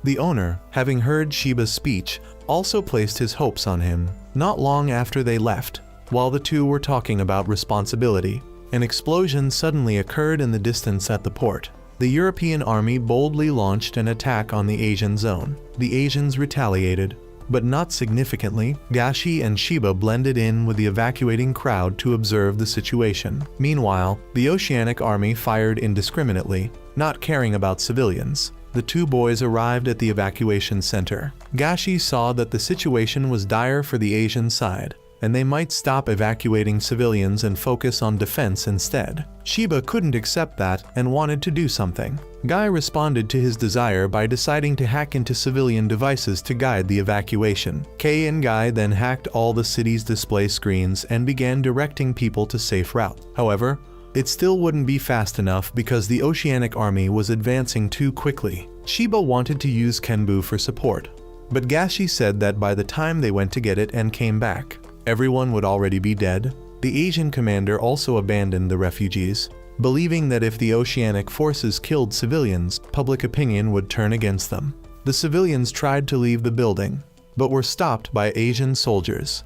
The owner, having heard Shiba's speech, also placed his hopes on him. Not long after they left, while the two were talking about responsibility, an explosion suddenly occurred in the distance at the port. The European army boldly launched an attack on the Asian zone. The Asians retaliated, but not significantly. Gashi and Shiba blended in with the evacuating crowd to observe the situation. Meanwhile, the Oceanic army fired indiscriminately, not caring about civilians. The two boys arrived at the evacuation center. Gashi saw that the situation was dire for the Asian side, and they might stop evacuating civilians and focus on defense instead. Shiba couldn't accept that and wanted to do something. Guy responded to his desire by deciding to hack into civilian devices to guide the evacuation. Kei and Guy then hacked all the city's display screens and began directing people to safe routes. However, it still wouldn't be fast enough because the Oceanic army was advancing too quickly. Shiba wanted to use Kenbu for support, but Gashi said that by the time they went to get it and came back, everyone would already be dead. The Asian commander also abandoned the refugees, believing that if the Oceanic forces killed civilians, public opinion would turn against them. The civilians tried to leave the building, but were stopped by Asian soldiers.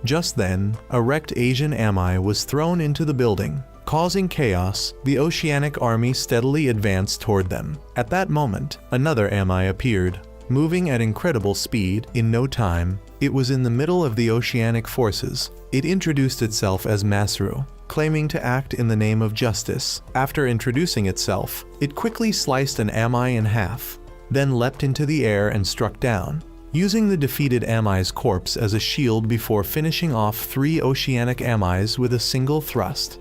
Just then, a wrecked Asian ami was thrown into the building. Causing chaos, the Oceanic army steadily advanced toward them. At that moment, another ami appeared, moving at incredible speed. In no time, it was in the middle of the Oceanic forces. It introduced itself as Masaru, claiming to act in the name of justice. After introducing itself, it quickly sliced an ami in half, then leapt into the air and struck down, using the defeated ami's corpse as a shield before finishing off 3 Oceanic amis with a single thrust.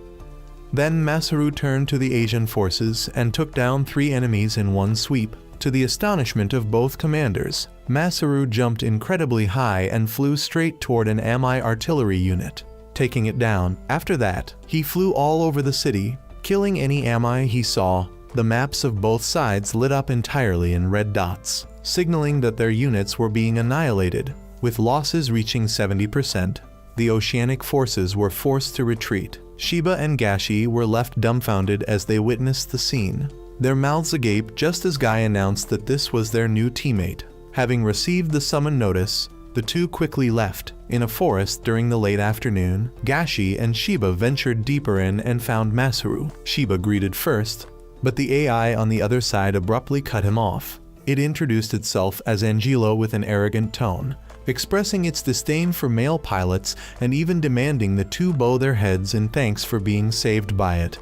Then Masaru turned to the Asian forces and took down 3 enemies in one sweep. To the astonishment of both commanders, Masaru jumped incredibly high and flew straight toward an ami artillery unit, taking it down. After that, he flew all over the city, killing any ami he saw. The maps of both sides lit up entirely in red dots, signaling that their units were being annihilated. With losses reaching 70%, the Oceanic forces were forced to retreat. Shiba and Gashi were left dumbfounded as they witnessed the scene, their mouths agape just as Guy announced that this was their new teammate. Having received the summon notice, the two quickly left. In a forest during the late afternoon, Gashi and Shiba ventured deeper in and found Masaru. Shiba greeted first, but the AI on the other side abruptly cut him off. It introduced itself as Angelo with an arrogant tone, expressing its disdain for male pilots and even demanding the two bow their heads in thanks for being saved by it.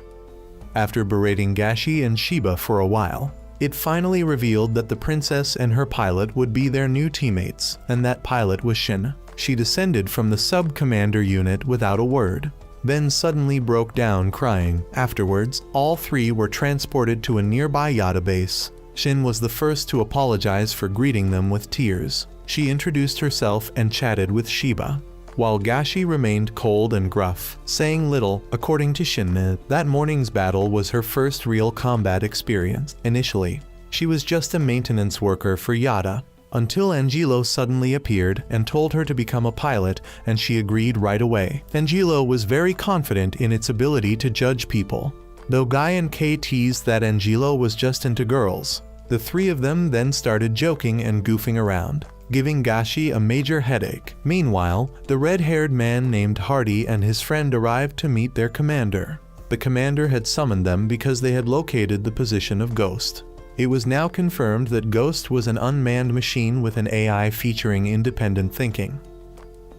After berating Gashi and Shiba for a while, it finally revealed that the princess and her pilot would be their new teammates, and that pilot was Shin. She descended from the sub-commander unit without a word, then suddenly broke down crying. Afterwards, all 3 were transported to a nearby Yada base. Shin was the first to apologize for greeting them with tears. She introduced herself and chatted with Shiba, while Gashi remained cold and gruff, saying little. According to Shin, that morning's battle was her first real combat experience. Initially, she was just a maintenance worker for Yada, until Angelo suddenly appeared and told her to become a pilot, and she agreed right away. Angelo was very confident in its ability to judge people, though Guy and Kei teased that Angelo was just into girls. The 3 of them then started joking and goofing around, giving Gashi a major headache. Meanwhile, the red-haired man named Hardy and his friend arrived to meet their commander. The commander had summoned them because they had located the position of Ghost. It was now confirmed that Ghost was an unmanned machine with an AI featuring independent thinking.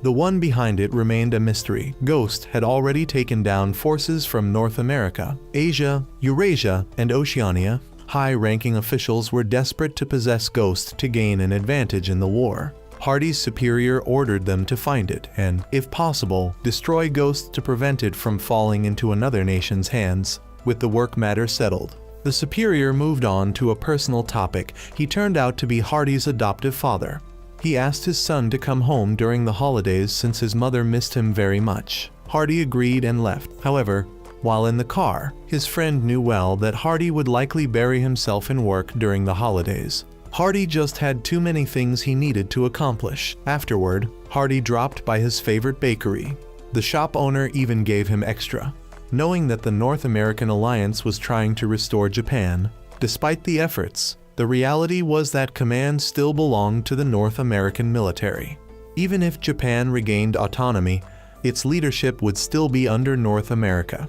The one behind it remained a mystery. Ghost had already taken down forces from North America, Asia, Eurasia, and Oceania. High-ranking officials were desperate to possess Ghost to gain an advantage in the war. Hardy's superior ordered them to find it and, if possible, destroy Ghost to prevent it from falling into another nation's hands. With the work matter settled, the superior moved on to a personal topic. He turned out to be Hardy's adoptive father. He asked his son to come home during the holidays since his mother missed him very much. Hardy agreed and left. However, while in the car, his friend knew well that Hardy would likely bury himself in work during the holidays. Hardy just had too many things he needed to accomplish. Afterward, Hardy dropped by his favorite bakery. The shop owner even gave him extra. Knowing that the North American alliance was trying to restore Japan, despite the efforts, the reality was that command still belonged to the North American military. Even if Japan regained autonomy, its leadership would still be under North America.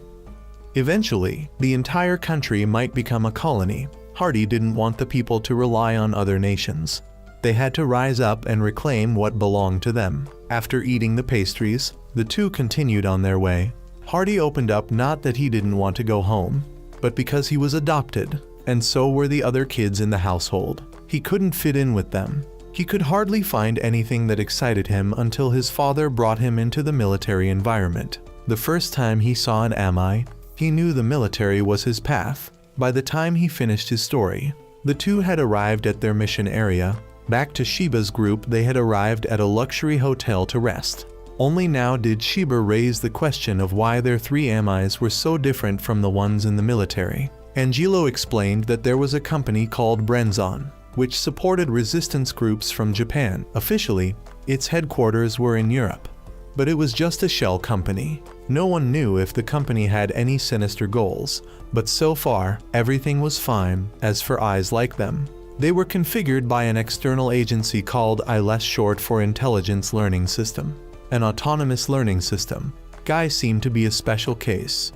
Eventually, the entire country might become a colony. Hardy didn't want the people to rely on other nations. They had to rise up and reclaim what belonged to them. After eating the pastries, the two continued on their way. Hardy opened up not that he didn't want to go home, but because he was adopted, and so were the other kids in the household. He couldn't fit in with them. He could hardly find anything that excited him until his father brought him into the military environment. The first time he saw an ami, he knew the military was his path. By the time he finished his story, the two had arrived at their mission area. Back to Shiba's group, they had arrived at a luxury hotel to rest. Only now did Shiba raise the question of why their three amis were so different from the ones in the military. Angelo explained that there was a company called Brenzon, which supported resistance groups from Japan. Officially, its headquarters were in Europe, but it was just a shell company. No one knew if the company had any sinister goals, but so far, everything was fine. As for eyes like them, they were configured by an external agency called ILS, short for Intelligence Learning System. An autonomous learning system. Guy seemed to be a special case.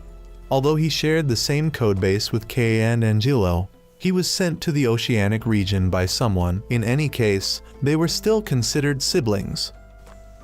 Although he shared the same codebase with Kei and Angelo, he was sent to the oceanic region by someone. In any case, they were still considered siblings.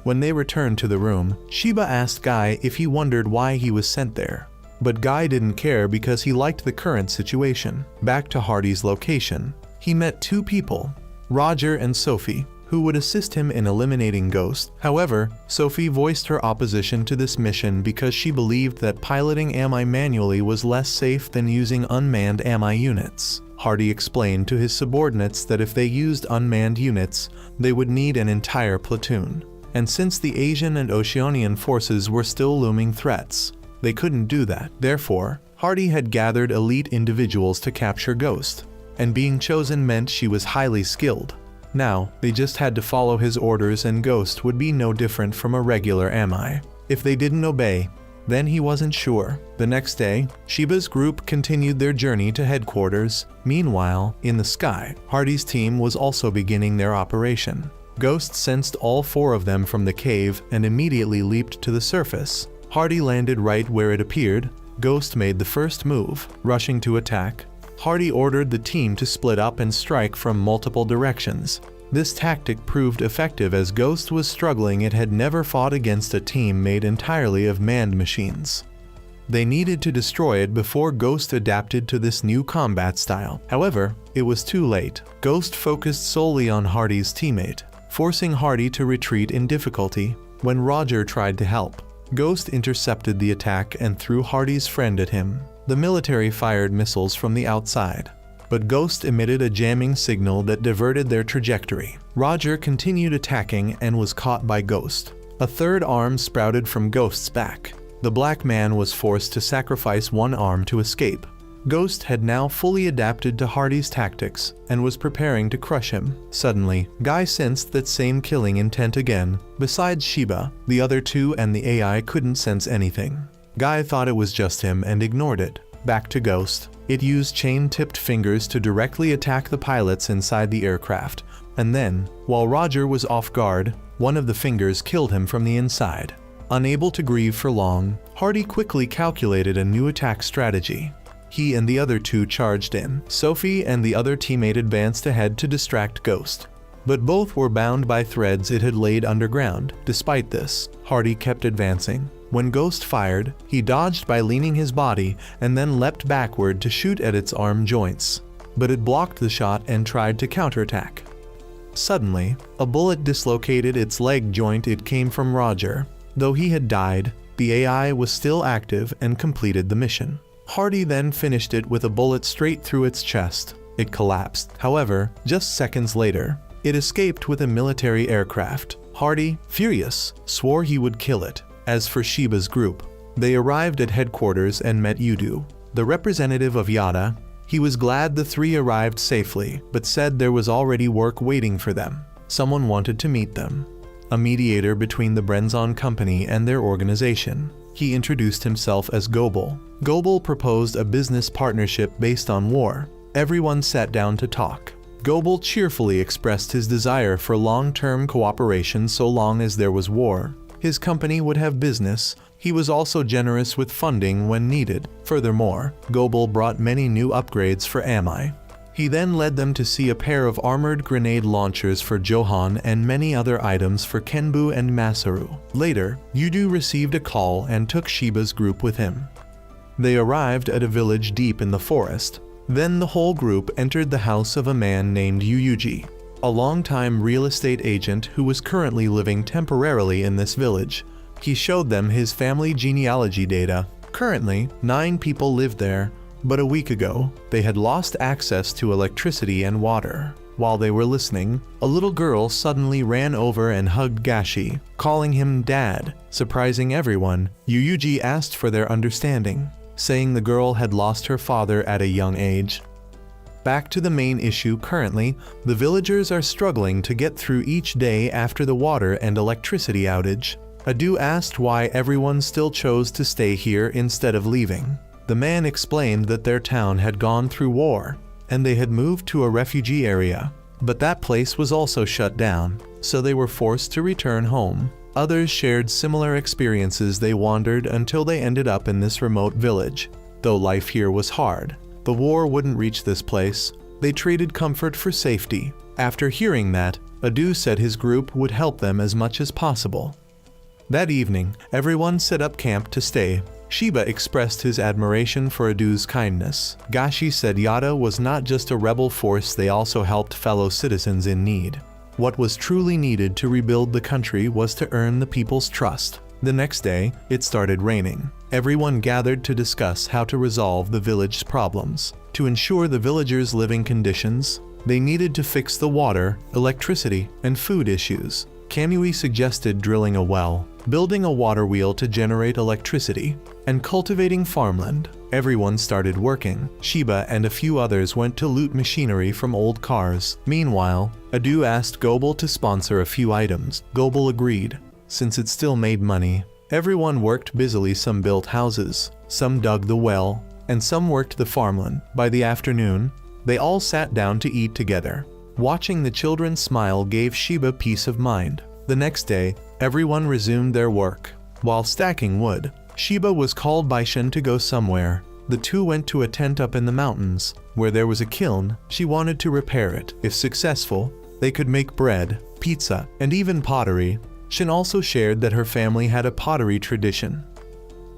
When they returned to the room, Shiba asked Guy if he wondered why he was sent there. But Guy didn't care because he liked the current situation. Back to Hardy's location, he met two people, Roger and Sophie, who would assist him in eliminating Ghost. However, Sophie voiced her opposition to this mission because she believed that piloting AMI manually was less safe than using unmanned AMI units. Hardy explained to his subordinates that if they used unmanned units, they would need an entire platoon. And since the Asian and Oceanian forces were still looming threats, they couldn't do that. Therefore, Hardy had gathered elite individuals to capture Ghost, and being chosen meant she was highly skilled. Now, they just had to follow his orders and Ghost would be no different from a regular AMI. If they didn't obey, then he wasn't sure. The next day, Shiba's group continued their journey to headquarters. Meanwhile, in the sky, Hardy's team was also beginning their operation. Ghost sensed all four of them from the cave and immediately leaped to the surface. Hardy landed right where it appeared. Ghost made the first move, rushing to attack. Hardy ordered the team to split up and strike from multiple directions. This tactic proved effective as Ghost was struggling. It had never fought against a team made entirely of manned machines. They needed to destroy it before Ghost adapted to this new combat style. However, it was too late. Ghost focused solely on Hardy's teammate, forcing Hardy to retreat in difficulty. When Roger tried to help, Ghost intercepted the attack and threw Hardy's friend at him. The military fired missiles from the outside, but Ghost emitted a jamming signal that diverted their trajectory. Roger continued attacking and was caught by Ghost. A third arm sprouted from Ghost's back. The black man was forced to sacrifice one arm to escape. Ghost had now fully adapted to Hardy's tactics and was preparing to crush him. Suddenly, Guy sensed that same killing intent again. Besides Shiba, the other two and the AI couldn't sense anything. Guy thought it was just him and ignored it. Back to Ghost. It used chain-tipped fingers to directly attack the pilots inside the aircraft, and then, while Roger was off guard, one of the fingers killed him from the inside. Unable to grieve for long, Hardy quickly calculated a new attack strategy. He and the other two charged in. Sophie and the other teammate advanced ahead to distract Ghost, but both were bound by threads it had laid underground. Despite this, Hardy kept advancing. When Ghost fired, he dodged by leaning his body and then leapt backward to shoot at its arm joints, but it blocked the shot and tried to counterattack. Suddenly, a bullet dislocated its leg joint. It came from Roger. Though he had died, the AI was still active and completed the mission. Hardy then finished it with a bullet straight through its chest. It collapsed. However, just seconds later, it escaped with a military aircraft. Hardy, furious, swore he would kill it. As for Shiba's group, they arrived at headquarters and met Yudu, the representative of Yada. He was glad the three arrived safely, but said there was already work waiting for them. Someone wanted to meet them. A mediator between the Brenzon company and their organization. He introduced himself as Gobel. Gobel proposed a business partnership based on war. Everyone sat down to talk. Gobel cheerfully expressed his desire for long-term cooperation so long as there was war. His company would have business. He was also generous with funding when needed. Furthermore, Gobel brought many new upgrades for Amai. He then led them to see a pair of armored grenade launchers for Johan and many other items for Kenbu and Masaru. Later, Yudu received a call and took Shiba's group with him. They arrived at a village deep in the forest. Then the whole group entered the house of a man named Yuyuji, a longtime real estate agent who was currently living temporarily in this village. He showed them his family genealogy data. Currently, 9 people lived there, but a week ago, they had lost access to electricity and water. While they were listening, a little girl suddenly ran over and hugged Gashi, calling him Dad. Surprising everyone, Yuyuji asked for their understanding, saying the girl had lost her father at a young age. Back to the main issue. Currently, the villagers are struggling to get through each day after the water and electricity outage. Adu asked why everyone still chose to stay here instead of leaving. The man explained that their town had gone through war, and they had moved to a refugee area. But that place was also shut down, so they were forced to return home. Others shared similar experiences. They wandered until they ended up in this remote village. Though life here was hard, the war wouldn't reach this place. They traded comfort for safety. After hearing that, Adu said his group would help them as much as possible. That evening, everyone set up camp to stay. Shiba expressed his admiration for Adu's kindness. Gashi said Yada was not just a rebel force, they also helped fellow citizens in need. What was truly needed to rebuild the country was to earn the people's trust. The next day, it started raining. Everyone gathered to discuss how to resolve the village's problems. To ensure the villagers' living conditions, they needed to fix the water, electricity, and food issues. Kamui suggested drilling a well, building a water wheel to generate electricity, and cultivating farmland. Everyone started working. Shiba and a few others went to loot machinery from old cars. Meanwhile, Adu asked Gobel to sponsor a few items. Gobel agreed, since it still made money. Everyone worked busily. Some built houses, some dug the well, and some worked the farmland. By the afternoon, they all sat down to eat together. Watching the children smile gave Shiba peace of mind. The next day, everyone resumed their work. While stacking wood, Shiba was called by Shin to go somewhere. The two went to a tent up in the mountains, where there was a kiln. She wanted to repair it. If successful, they could make bread, pizza, and even pottery. Shin also shared that her family had a pottery tradition.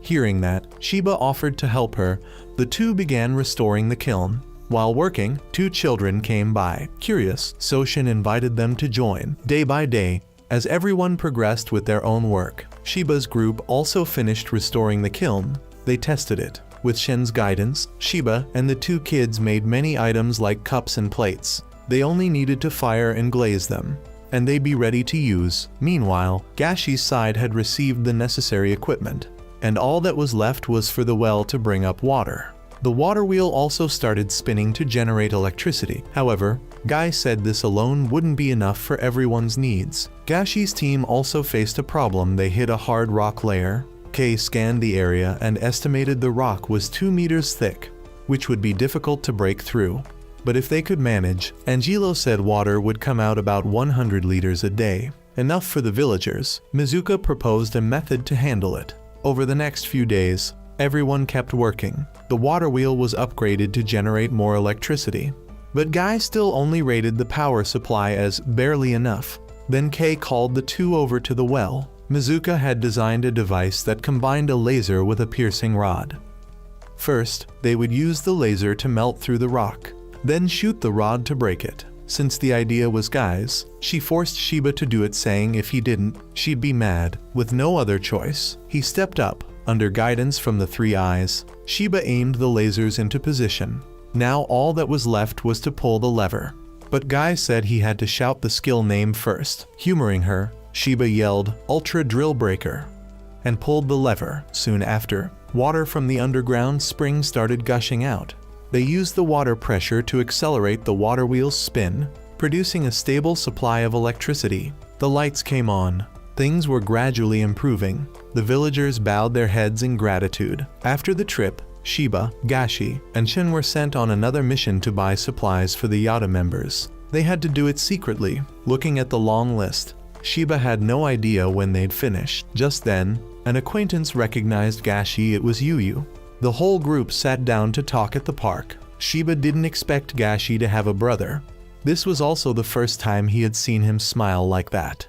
Hearing that, Shiba offered to help her. The two began restoring the kiln. While working, 2 children came by. Curious, so Shin invited them to join. Day by day, as everyone progressed with their own work, Shiba's group also finished restoring the kiln. They tested it. With Shin's guidance, Shiba and the 2 kids made many items like cups and plates. They only needed to fire and glaze them, and they'd be ready to use. Meanwhile, Gashi's side had received the necessary equipment, and all that was left was for the well to bring up water. The water wheel also started spinning to generate electricity. However, Guy said this alone wouldn't be enough for everyone's needs. Gashi's team also faced a problem. They hit a hard rock layer. Kei scanned the area and estimated the rock was 2 meters thick, which would be difficult to break through. But if they could manage, Angelo said water would come out about 100 liters a day, enough for the villagers. Mizuka proposed a method to handle it. Over the next few days, everyone kept working. The water wheel was upgraded to generate more electricity. But Guy still only rated the power supply as barely enough. Then Kei called the 2 over to the well. Mizuka had designed a device that combined a laser with a piercing rod. First, they would use the laser to melt through the rock, then shoot the rod to break it. Since the idea was Guy's, she forced Shiba to do it, saying if he didn't, she'd be mad. With no other choice, he stepped up. Under guidance from the 3 eyes, Shiba aimed the lasers into position. Now all that was left was to pull the lever. But Guy said he had to shout the skill name first. Humoring her, Shiba yelled, "Ultra Drill Breaker," and pulled the lever. Soon after, water from the underground spring started gushing out. They used the water pressure to accelerate the water wheel's spin, producing a stable supply of electricity. The lights came on. Things were gradually improving. The villagers bowed their heads in gratitude. After the trip, Shiba, Gashi, and Shin were sent on another mission to buy supplies for the Yada members. They had to do it secretly. Looking at the long list, Shiba had no idea when they'd finished. Just then, an acquaintance recognized Gashi. It was Yuyu. The whole group sat down to talk at the park. Shiba didn't expect Gashi to have a brother. This was also the first time he had seen him smile like that.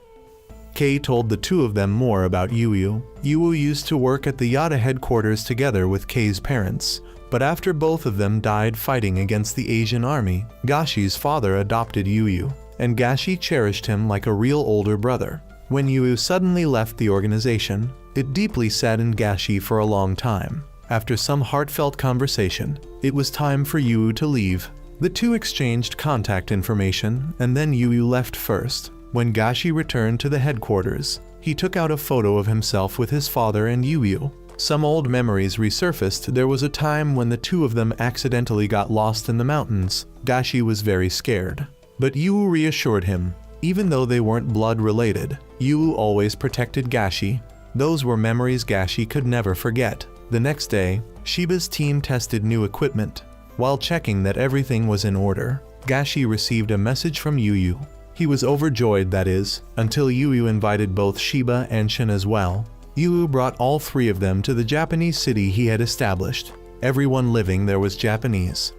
Kei told the two of them more about Yuyu. Yuyu used to work at the Yada headquarters together with Kei's parents, but after both of them died fighting against the Asian army, Gashi's father adopted Yuyu, and Gashi cherished him like a real older brother. When Yuyu suddenly left the organization, it deeply saddened Gashi for a long time. After some heartfelt conversation, it was time for Yuyu to leave. The two exchanged contact information, and then Yuyu left first. When Gashi returned to the headquarters, he took out a photo of himself with his father and Yuyu. Some old memories resurfaced. There was a time when the two of them accidentally got lost in the mountains. Gashi was very scared, but Yuyu reassured him. Even though they weren't blood related, Yuyu always protected Gashi. Those were memories Gashi could never forget. The next day, Shiba's team tested new equipment. While checking that everything was in order, Gashi received a message from Yuyu. He was overjoyed, that is, until Yuyu invited both Shiba and Shin as well. Yuyu brought all three of them to the Japanese city he had established. Everyone living there was Japanese.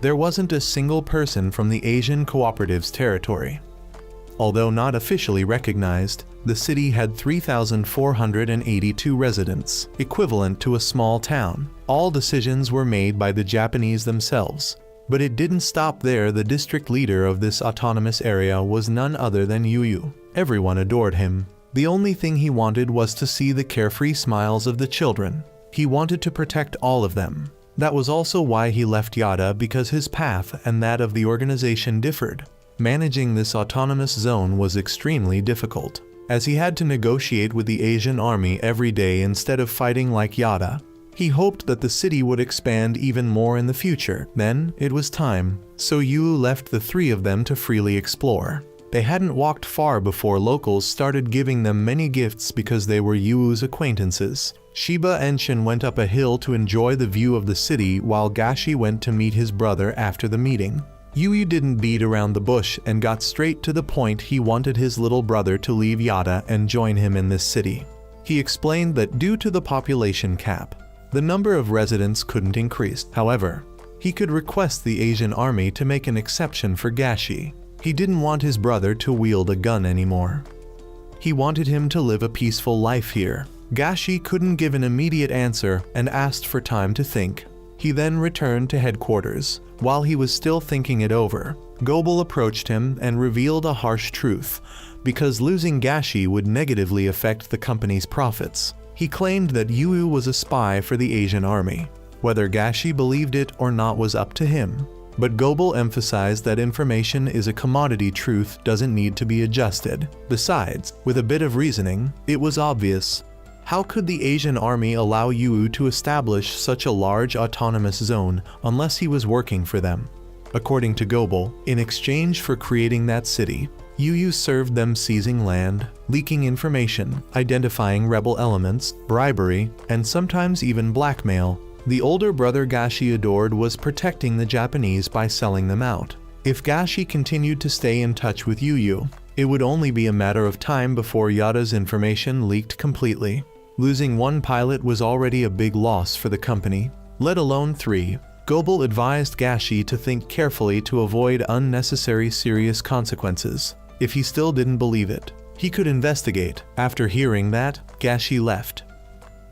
There wasn't a single person from the Asian Cooperative's territory. Although not officially recognized, the city had 3,482 residents, equivalent to a small town. All decisions were made by the Japanese themselves. But it didn't stop there. The district leader of this autonomous area was none other than Yuyu. Everyone adored him. The only thing he wanted was to see the carefree smiles of the children. He wanted to protect all of them. That was also why he left Yada, because his path and that of the organization differed. Managing this autonomous zone was extremely difficult, as he had to negotiate with the Asian army every day instead of fighting like Yada. He hoped that the city would expand even more in the future. Then, it was time. So Yuyu left the three of them to freely explore. They hadn't walked far before locals started giving them many gifts because they were Yuyu's acquaintances. Shiba and Shin went up a hill to enjoy the view of the city while Gashi went to meet his brother after the meeting. Yuyu didn't beat around the bush and got straight to the point. He wanted his little brother to leave Yada and join him in this city. He explained that due to the population cap, the number of residents couldn't increase. However, he could request the Asian army to make an exception for Gashi. He didn't want his brother to wield a gun anymore. He wanted him to live a peaceful life here. Gashi couldn't give an immediate answer and asked for time to think. He then returned to headquarters. While he was still thinking it over, Gobel approached him and revealed a harsh truth, because losing Gashi would negatively affect the company's profits. He claimed that Yuyu was a spy for the Asian army. Whether Gashi believed it or not was up to him. But Gobel emphasized that information is a commodity. Truth doesn't need to be adjusted. Besides, with a bit of reasoning, it was obvious. How could the Asian army allow Yuyu to establish such a large autonomous zone unless he was working for them? According to Gobel, in exchange for creating that city, Yuyu served them seizing land, leaking information, identifying rebel elements, bribery, and sometimes even blackmail. The older brother Gashi adored was protecting the Japanese by selling them out. If Gashi continued to stay in touch with Yuyu, it would only be a matter of time before Yada's information leaked completely. Losing one pilot was already a big loss for the company, let alone three. Gobel advised Gashi to think carefully to avoid unnecessary serious consequences. If he still didn't believe it, he could investigate. After hearing that, Gashi left.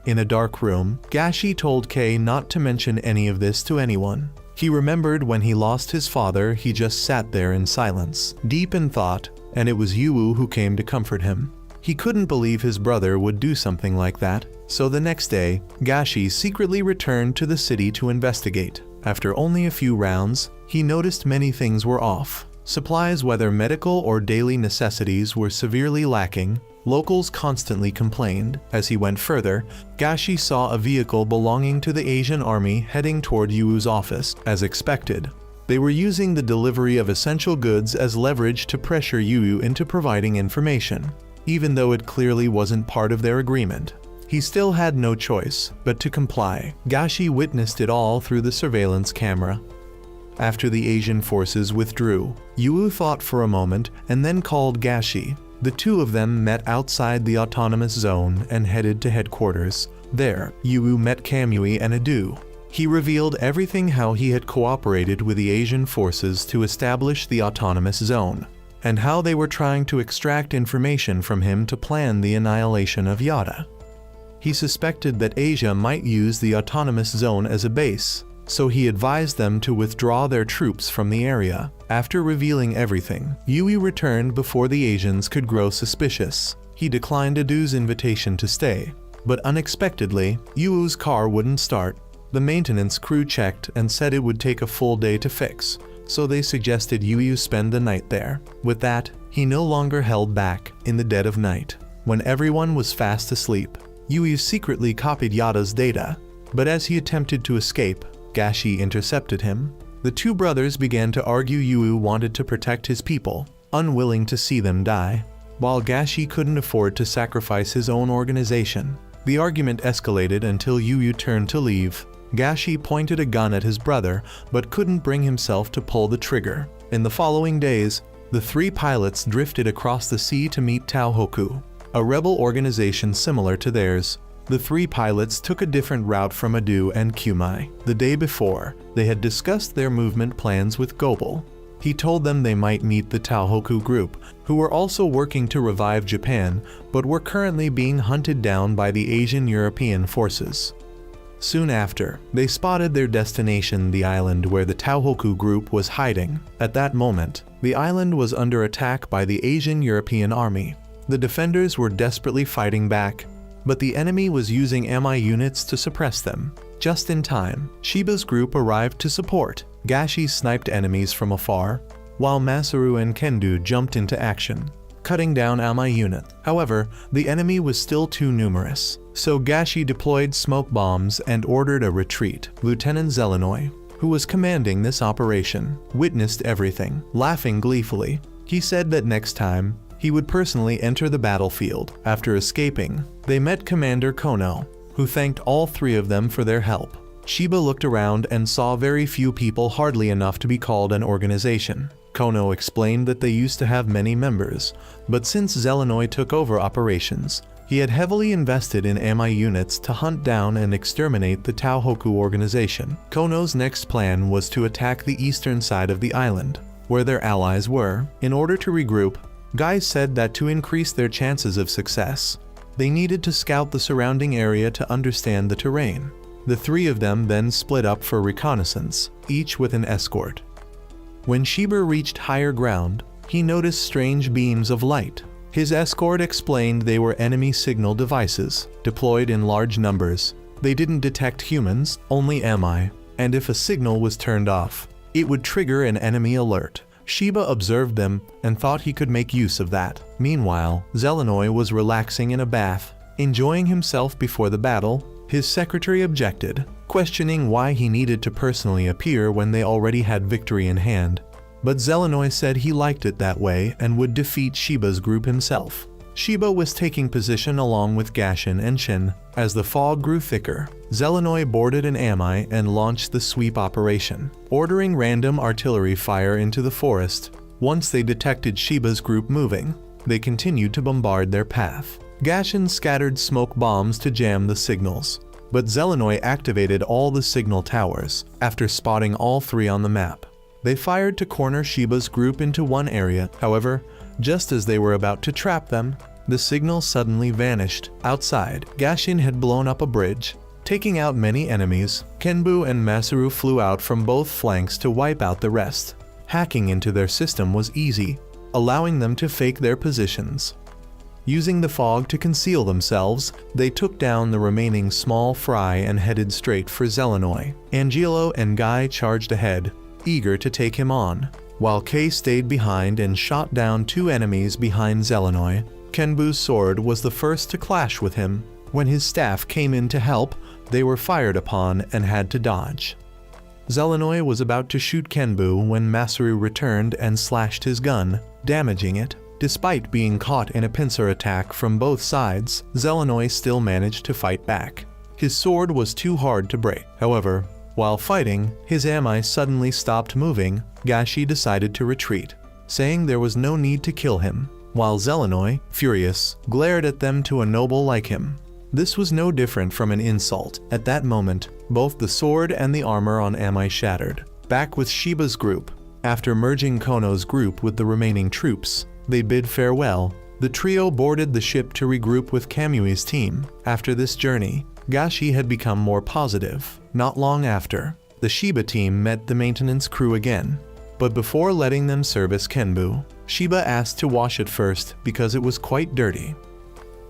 In a dark room, Gashi told Kei not to mention any of this to anyone. He remembered when he lost his father. He just sat there in silence, deep in thought, and it was Yuyu who came to comfort him. He couldn't believe his brother would do something like that, so the next day, Gashi secretly returned to the city to investigate. After only a few rounds, he noticed many things were off. Supplies, whether medical or daily necessities, were severely lacking. Locals constantly complained. As he went further, Gashi saw a vehicle belonging to the Asian army heading toward Yuu's office. As expected, they were using the delivery of essential goods as leverage to pressure Yu into providing information. Even though it clearly wasn't part of their agreement, he still had no choice but to comply. Gashi witnessed it all through the surveillance camera. After the Asian forces withdrew, Yu thought for a moment and then called Gashi. The two of them met outside the autonomous zone and headed to headquarters. There, Yu met Kamui and Adu. He revealed everything, how he had cooperated with the Asian forces to establish the autonomous zone, and how they were trying to extract information from him to plan the annihilation of Yada. He suspected that Asia might use the autonomous zone as a base, so he advised them to withdraw their troops from the area. After revealing everything, Yui returned before the Asians could grow suspicious. He declined Adu's invitation to stay, but unexpectedly, Yuu's car wouldn't start. The maintenance crew checked and said it would take a full day to fix, so they suggested Yu spend the night there. With that, he no longer held back. In the dead of night, when everyone was fast asleep, Yu secretly copied Yada's data, but as he attempted to escape, Gashi intercepted him. The two brothers began to argue. Yu wanted to protect his people, unwilling to see them die, while Gashi couldn't afford to sacrifice his own organization. The argument escalated until Yu turned to leave. Gashi pointed a gun at his brother, but couldn't bring himself to pull the trigger. In the following days, the three pilots drifted across the sea to meet Taohoku, a rebel organization similar to theirs. The three pilots took a different route from Adu and Kumai. The day before, they had discussed their movement plans with Gobel. He told them they might meet the Taohoku group, who were also working to revive Japan, but were currently being hunted down by the Asian European forces. Soon after, they spotted their destination, the island where the Taohoku group was hiding. At that moment, the island was under attack by the Asian European army. The defenders were desperately fighting back, but the enemy was using MI units to suppress them. Just in time, Shiba's group arrived to support. Gashi sniped enemies from afar, while Masaru and Kendo jumped into action, cutting down MI unit. However, the enemy was still too numerous, so Gashi deployed smoke bombs and ordered a retreat. Lieutenant Zelenoy, who was commanding this operation, witnessed everything. Laughing gleefully, he said that next time, he would personally enter the battlefield. After escaping, they met Commander Kono, who thanked all three of them for their help. Shiba looked around and saw very few people, hardly enough to be called an organization. Kono explained that they used to have many members, but since Zelenoy took over operations, he had heavily invested in MI units to hunt down and exterminate the Taohoku organization. Kono's next plan was to attack the eastern side of the island, where their allies were. In order to regroup, Guy said that to increase their chances of success, they needed to scout the surrounding area to understand the terrain. The three of them then split up for reconnaissance, each with an escort. When Shiba reached higher ground, he noticed strange beams of light. His escort explained they were enemy signal devices, deployed in large numbers. They didn't detect humans, only MI, and if a signal was turned off, it would trigger an enemy alert. Shiba observed them and thought he could make use of that. Meanwhile, Zelenoy was relaxing in a bath, enjoying himself before the battle. His secretary objected, questioning why he needed to personally appear when they already had victory in hand. But Zelenoy said he liked it that way and would defeat Shiba's group himself. Shiba was taking position along with Gashin and Shin. As the fog grew thicker, Zelenoy boarded an AMI and launched the sweep operation, ordering random artillery fire into the forest. Once they detected Shiba's group moving, they continued to bombard their path. Gashin scattered smoke bombs to jam the signals, but Zelenoy activated all the signal towers. After spotting all three on the map, they fired to corner Shiba's group into one area. However, just as they were about to trap them, the signal suddenly vanished. Outside, Gashin had blown up a bridge, taking out many enemies. Kenbu and Masaru flew out from both flanks to wipe out the rest. Hacking into their system was easy, allowing them to fake their positions. Using the fog to conceal themselves, they took down the remaining small fry and headed straight for Zelenoy. Angelo and Guy charged ahead, eager to take him on, while Kay stayed behind and shot down two enemies behind Zelenoy. Kenbu's sword was the first to clash with him. When his staff came in to help, they were fired upon and had to dodge. Zelenoy was about to shoot Kenbu when Masaru returned and slashed his gun, damaging it. Despite being caught in a pincer attack from both sides, Zelenoy still managed to fight back. His sword was too hard to break. However, while fighting, his ally suddenly stopped moving. Gashi decided to retreat, saying there was no need to kill him, while Zelenoy, furious, glared at them to a noble like him. This was no different from an insult. At that moment, both the sword and the armor on Amai shattered. Back with Shiba's group, after merging Kono's group with the remaining troops, they bid farewell. The trio boarded the ship to regroup with Kamui's team. After this journey, Gashi had become more positive. Not long after, the Shiba team met the maintenance crew again. But before letting them service Kenbu, Shiba asked to wash it first because it was quite dirty.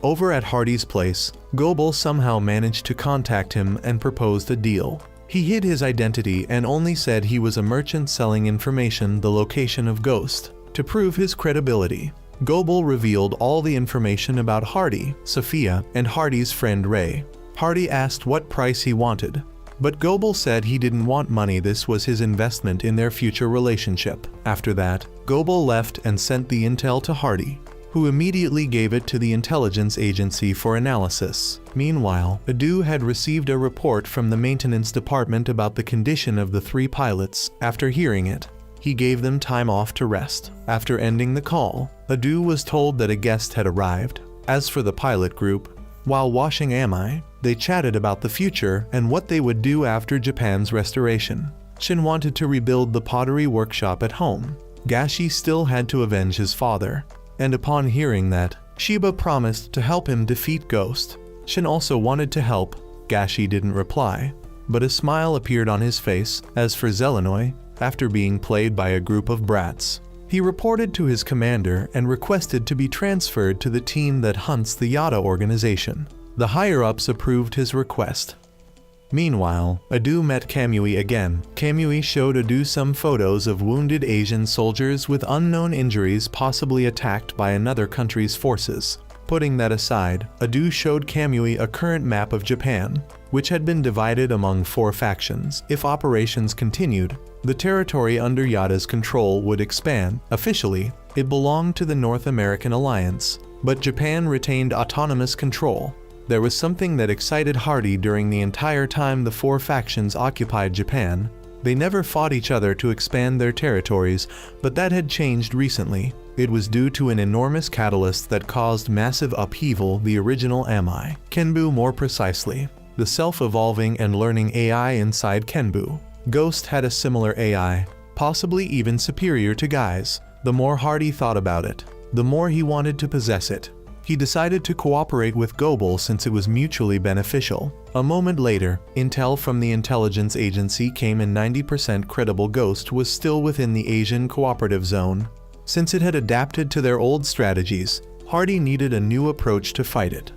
Over at Hardy's place, Gobel somehow managed to contact him and proposed a deal. He hid his identity and only said he was a merchant selling information the location of Ghost. To prove his credibility, Gobel revealed all the information about Hardy, Sophia, and Hardy's friend Ray. Hardy asked what price he wanted, but Gobel said he didn't want money. This was his investment in their future relationship. After that, Gobel left and sent the intel to Hardy, who immediately gave it to the intelligence agency for analysis. Meanwhile, Adu had received a report from the maintenance department about the condition of the 3 pilots. After hearing it, he gave them time off to rest. After ending the call, Adu was told that a guest had arrived. As for the pilot group, while washing Amai, they chatted about the future and what they would do after Japan's restoration. Shin wanted to rebuild the pottery workshop at home. Gashi still had to avenge his father, and upon hearing that, Shiba promised to help him defeat Ghost. Shin also wanted to help. Gashi didn't reply, but a smile appeared on his face. As for Zelenoy, after being played by a group of brats, he reported to his commander and requested to be transferred to the team that hunts the Yada organization. The higher-ups approved his request. Meanwhile, Adu met Kamui again. Kamui showed Adu some photos of wounded Asian soldiers with unknown injuries, possibly attacked by another country's forces. Putting that aside, Adu showed Kamui a current map of Japan, which had been divided among 4 factions. If operations continued, the territory under Yada's control would expand. Officially, it belonged to the North American Alliance, but Japan retained autonomous control. There was something that excited Hardy during the entire time the 4 factions occupied Japan. They never fought each other to expand their territories, but that had changed recently. It was due to an enormous catalyst that caused massive upheaval, the original Amai. Kenbu more precisely, the self-evolving and learning AI inside Kenbu. Ghost had a similar AI, possibly even superior to Guy's. The more Hardy thought about it, the more he wanted to possess it. He decided to cooperate with Gobel since it was mutually beneficial. A moment later, intel from the intelligence agency came in. 90% credible Ghost was still within the Asian cooperative zone. Since it had adapted to their old strategies, Hardy needed a new approach to fight it.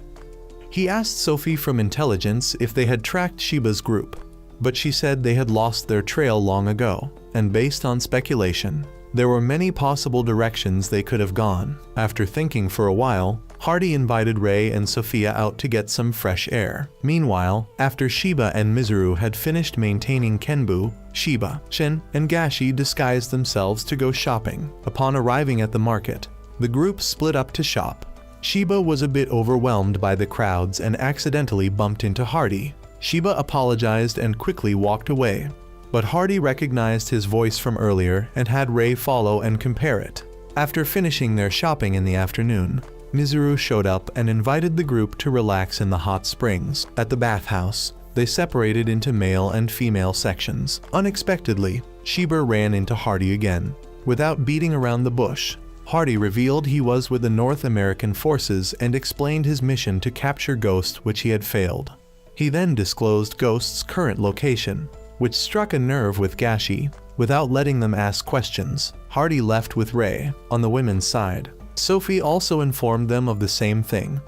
He asked Sophie from intelligence if they had tracked Shiba's group, but she said they had lost their trail long ago, and based on speculation, there were many possible directions they could have gone. After thinking for a while, Hardy invited Ray and Sophia out to get some fresh air. Meanwhile, after Shiba and Mizuru had finished maintaining Kenbu, Shiba, Shin, and Gashi disguised themselves to go shopping. Upon arriving at the market, the group split up to shop. Shiba was a bit overwhelmed by the crowds and accidentally bumped into Hardy. Shiba apologized and quickly walked away, but Hardy recognized his voice from earlier and had Ray follow and compare it. After finishing their shopping in the afternoon, Mizuru showed up and invited the group to relax in the hot springs. At the bathhouse, they separated into male and female sections. Unexpectedly, Shiba ran into Hardy again. Without beating around the bush, Hardy revealed he was with the North American forces and explained his mission to capture Ghost, which he had failed. He then disclosed Ghost's current location, which struck a nerve with Gashi. Without letting them ask questions, Hardy left with Ray on the women's side. Sophie also informed them of the same thing.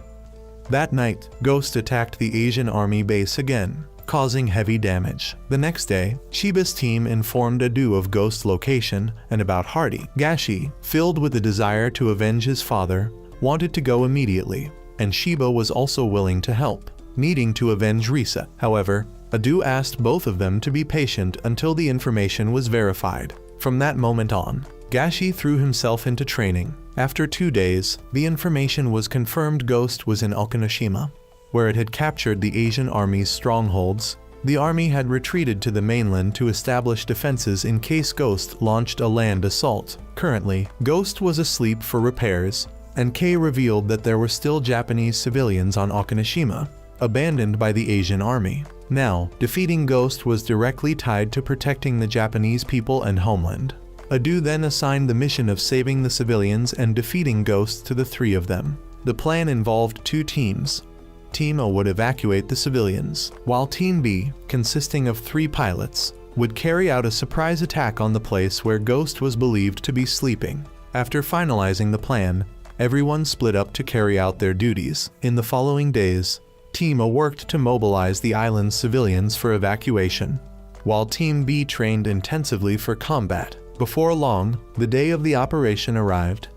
That night, Ghost attacked the Asian army base again, causing heavy damage. The next day, Shiba's team informed Adu of Ghost's location and about Hardy. Gashi, filled with the desire to avenge his father, wanted to go immediately, and Shiba was also willing to help, needing to avenge Risa. However, Adu asked both of them to be patient until the information was verified. From that moment on, Gashi threw himself into training. After 2 days, the information was confirmed Ghost was in Okinoshima, where it had captured the Asian army's strongholds. The army had retreated to the mainland to establish defenses in case Ghost launched a land assault. Currently, Ghost was asleep for repairs, and Kei revealed that there were still Japanese civilians on Okinoshima, abandoned by the Asian army. Now, defeating Ghost was directly tied to protecting the Japanese people and homeland. Adu then assigned the mission of saving the civilians and defeating Ghost to the 3 of them. The plan involved 2 teams. Team A would evacuate the civilians, while Team B, consisting of 3 pilots, would carry out a surprise attack on the place where Ghost was believed to be sleeping. After finalizing the plan, everyone split up to carry out their duties. In the following days, Team A worked to mobilize the island's civilians for evacuation, while Team B trained intensively for combat. Before long, the day of the operation arrived.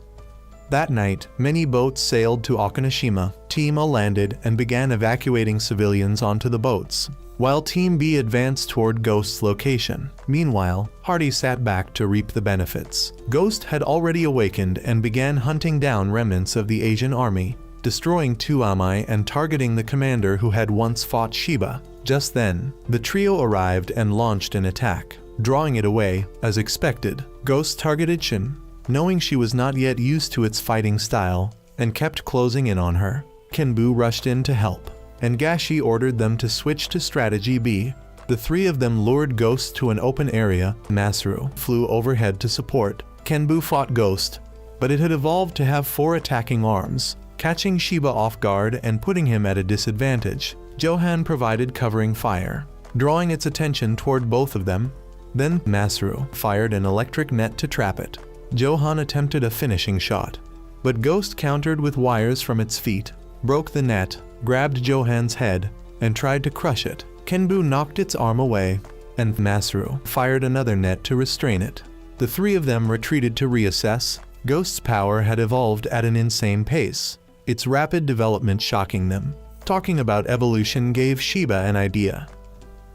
That night, many boats sailed to Okinoshima. Team A landed and began evacuating civilians onto the boats, while Team B advanced toward Ghost's location. Meanwhile, Hardy sat back to reap the benefits. Ghost had already awakened and began hunting down remnants of the Asian army, destroying 2 Amai and targeting the commander who had once fought Shiba. Just then, the trio arrived and launched an attack. Drawing it away, as expected, Ghost targeted Shin, knowing she was not yet used to its fighting style, and kept closing in on her. Kenbu rushed in to help, and Gashi ordered them to switch to strategy B. The 3 of them lured Ghost to an open area. Masaru flew overhead to support. Kenbu fought Ghost, but it had evolved to have 4 attacking arms, catching Shiba off guard and putting him at a disadvantage. Johan provided covering fire, drawing its attention toward both of them. Then Masaru fired an electric net to trap it. Johan attempted a finishing shot, but Ghost countered with wires from its feet, broke the net, grabbed Johan's head, and tried to crush it. Kenbu knocked its arm away, and Masaru fired another net to restrain it. The 3 of them retreated to reassess. Ghost's power had evolved at an insane pace, its rapid development shocking them. Talking about evolution gave Shiba an idea.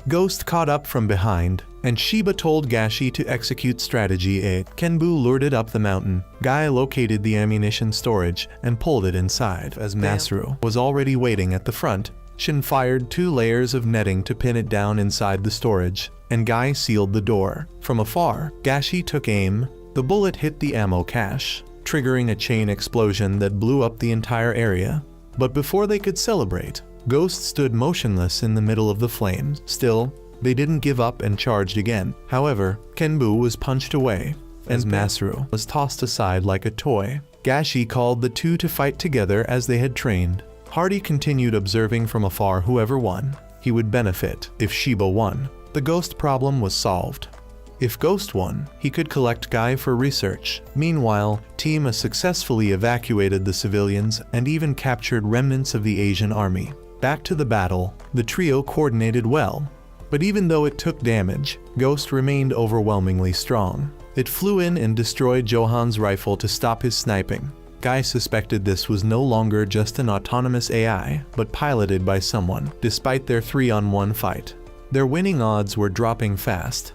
Ghost caught up from behind, and Shiba told Gashi to execute strategy A. Kenbu lured it up the mountain. Guy located the ammunition storage and pulled it inside. As Masaru was already waiting at the front, Shin fired 2 layers of netting to pin it down inside the storage, and Guy sealed the door. From afar, Gashi took aim. The bullet hit the ammo cache, triggering a chain explosion that blew up the entire area. But before they could celebrate, Ghost stood motionless in the middle of the flames. Still, they didn't give up and charged again. However, Kenbu was punched away, and Masaru was tossed aside like a toy. Gashi called the 2 to fight together as they had trained. Hardy continued observing from afar. Whoever won, he would benefit. If Shiba won, the Ghost problem was solved. If Ghost won, he could collect Guy for research. Meanwhile, Team A successfully evacuated the civilians and even captured remnants of the Asian army. Back to the battle, the trio coordinated well, but even though it took damage, Ghost remained overwhelmingly strong. It flew in and destroyed Johan's rifle to stop his sniping. Guy suspected this was no longer just an autonomous AI, but piloted by someone. Despite their 3-on-1 fight, their winning odds were dropping fast.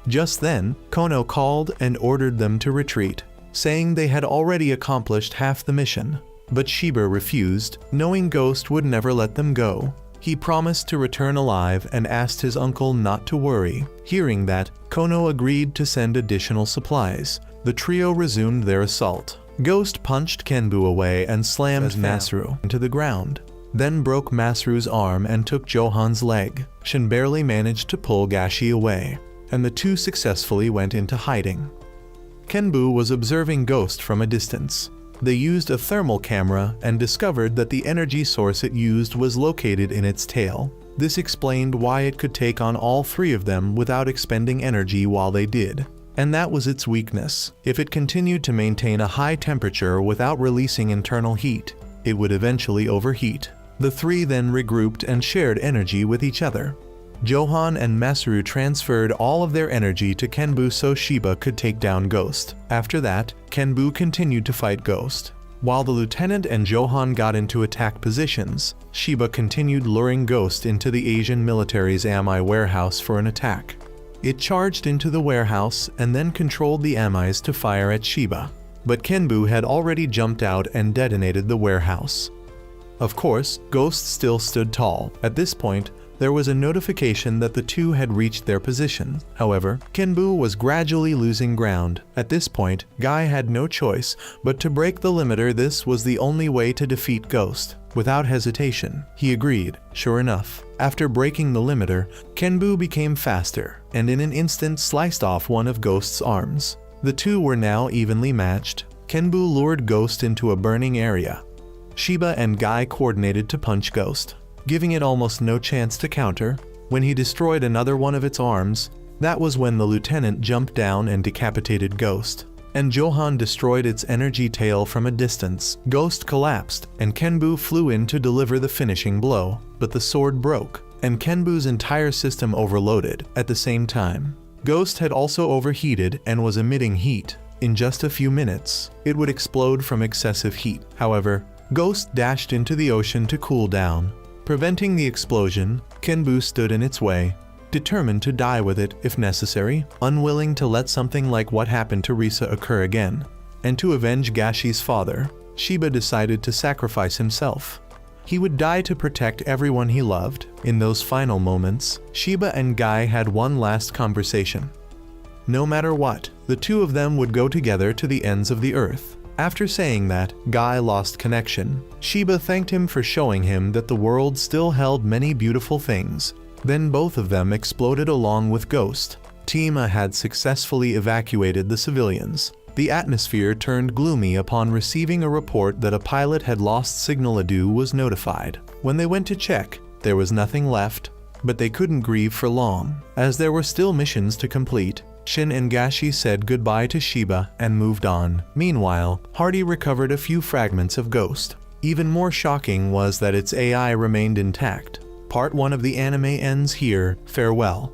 Just then, Kono called and ordered them to retreat, saying they had already accomplished half the mission. But Shiba refused, knowing Ghost would never let them go. He promised to return alive and asked his uncle not to worry. Hearing that, Kono agreed to send additional supplies. The trio resumed their assault. Ghost punched Kenbu away and slammed Masaru into the ground, then broke Masaru's arm and took Johan's leg. Shin barely managed to pull Gashi away, and the 2 successfully went into hiding. Kenbu was observing Ghost from a distance. They used a thermal camera and discovered that the energy source it used was located in its tail. This explained why it could take on all 3 of them without expending energy while they did. And that was its weakness. If it continued to maintain a high temperature without releasing internal heat, it would eventually overheat. The 3 then regrouped and shared energy with each other. Johan and Masaru transferred all of their energy to Kenbu so Shiba could take down Ghost. After that, Kenbu continued to fight Ghost. While the lieutenant and Johan got into attack positions, Shiba continued luring Ghost into the Asian military's AMI warehouse for an attack. It charged into the warehouse and then controlled the AMIs to fire at Shiba. But Kenbu had already jumped out and detonated the warehouse. Of course, Ghost still stood tall. At this point, there was a notification that the two had reached their position. However, Kenbu was gradually losing ground. At this point, Guy had no choice but to break the limiter. This was the only way to defeat Ghost. Without hesitation, he agreed. Sure enough, after breaking the limiter, Kenbu became faster and in an instant sliced off one of Ghost's arms. The two were now evenly matched. Kenbu lured Ghost into a burning area. Shiba and Guy coordinated to punch Ghost, giving it almost no chance to counter. When he destroyed another one of its arms, that was when the lieutenant jumped down and decapitated Ghost, and Johan destroyed its energy tail from a distance. Ghost collapsed, and Kenbu flew in to deliver the finishing blow, but the sword broke, and Kenbu's entire system overloaded. At the same time, Ghost had also overheated and was emitting heat. In just a few minutes, it would explode from excessive heat. However, Ghost dashed into the ocean to cool down. Preventing the explosion, Kenbu stood in its way, determined to die with it if necessary, unwilling to let something like what happened to Risa occur again. And to avenge Gashi's father, Shiba decided to sacrifice himself. He would die to protect everyone he loved. In those final moments, Shiba and Guy had one last conversation. No matter what, the two of them would go together to the ends of the earth. After saying that, Guy lost connection. Shiba thanked him for showing him that the world still held many beautiful things. Then both of them exploded along with Ghost. Tima had successfully evacuated the civilians. The atmosphere turned gloomy upon receiving a report that a pilot had lost signal. Adu was notified. When they went to check, there was nothing left, but they couldn't grieve for long, as there were still missions to complete. Shin and Gashi said goodbye to Shiba and moved on. Meanwhile, Hardy recovered a few fragments of Ghost. Even more shocking was that its AI remained intact. Part 1 of the anime ends here. Farewell.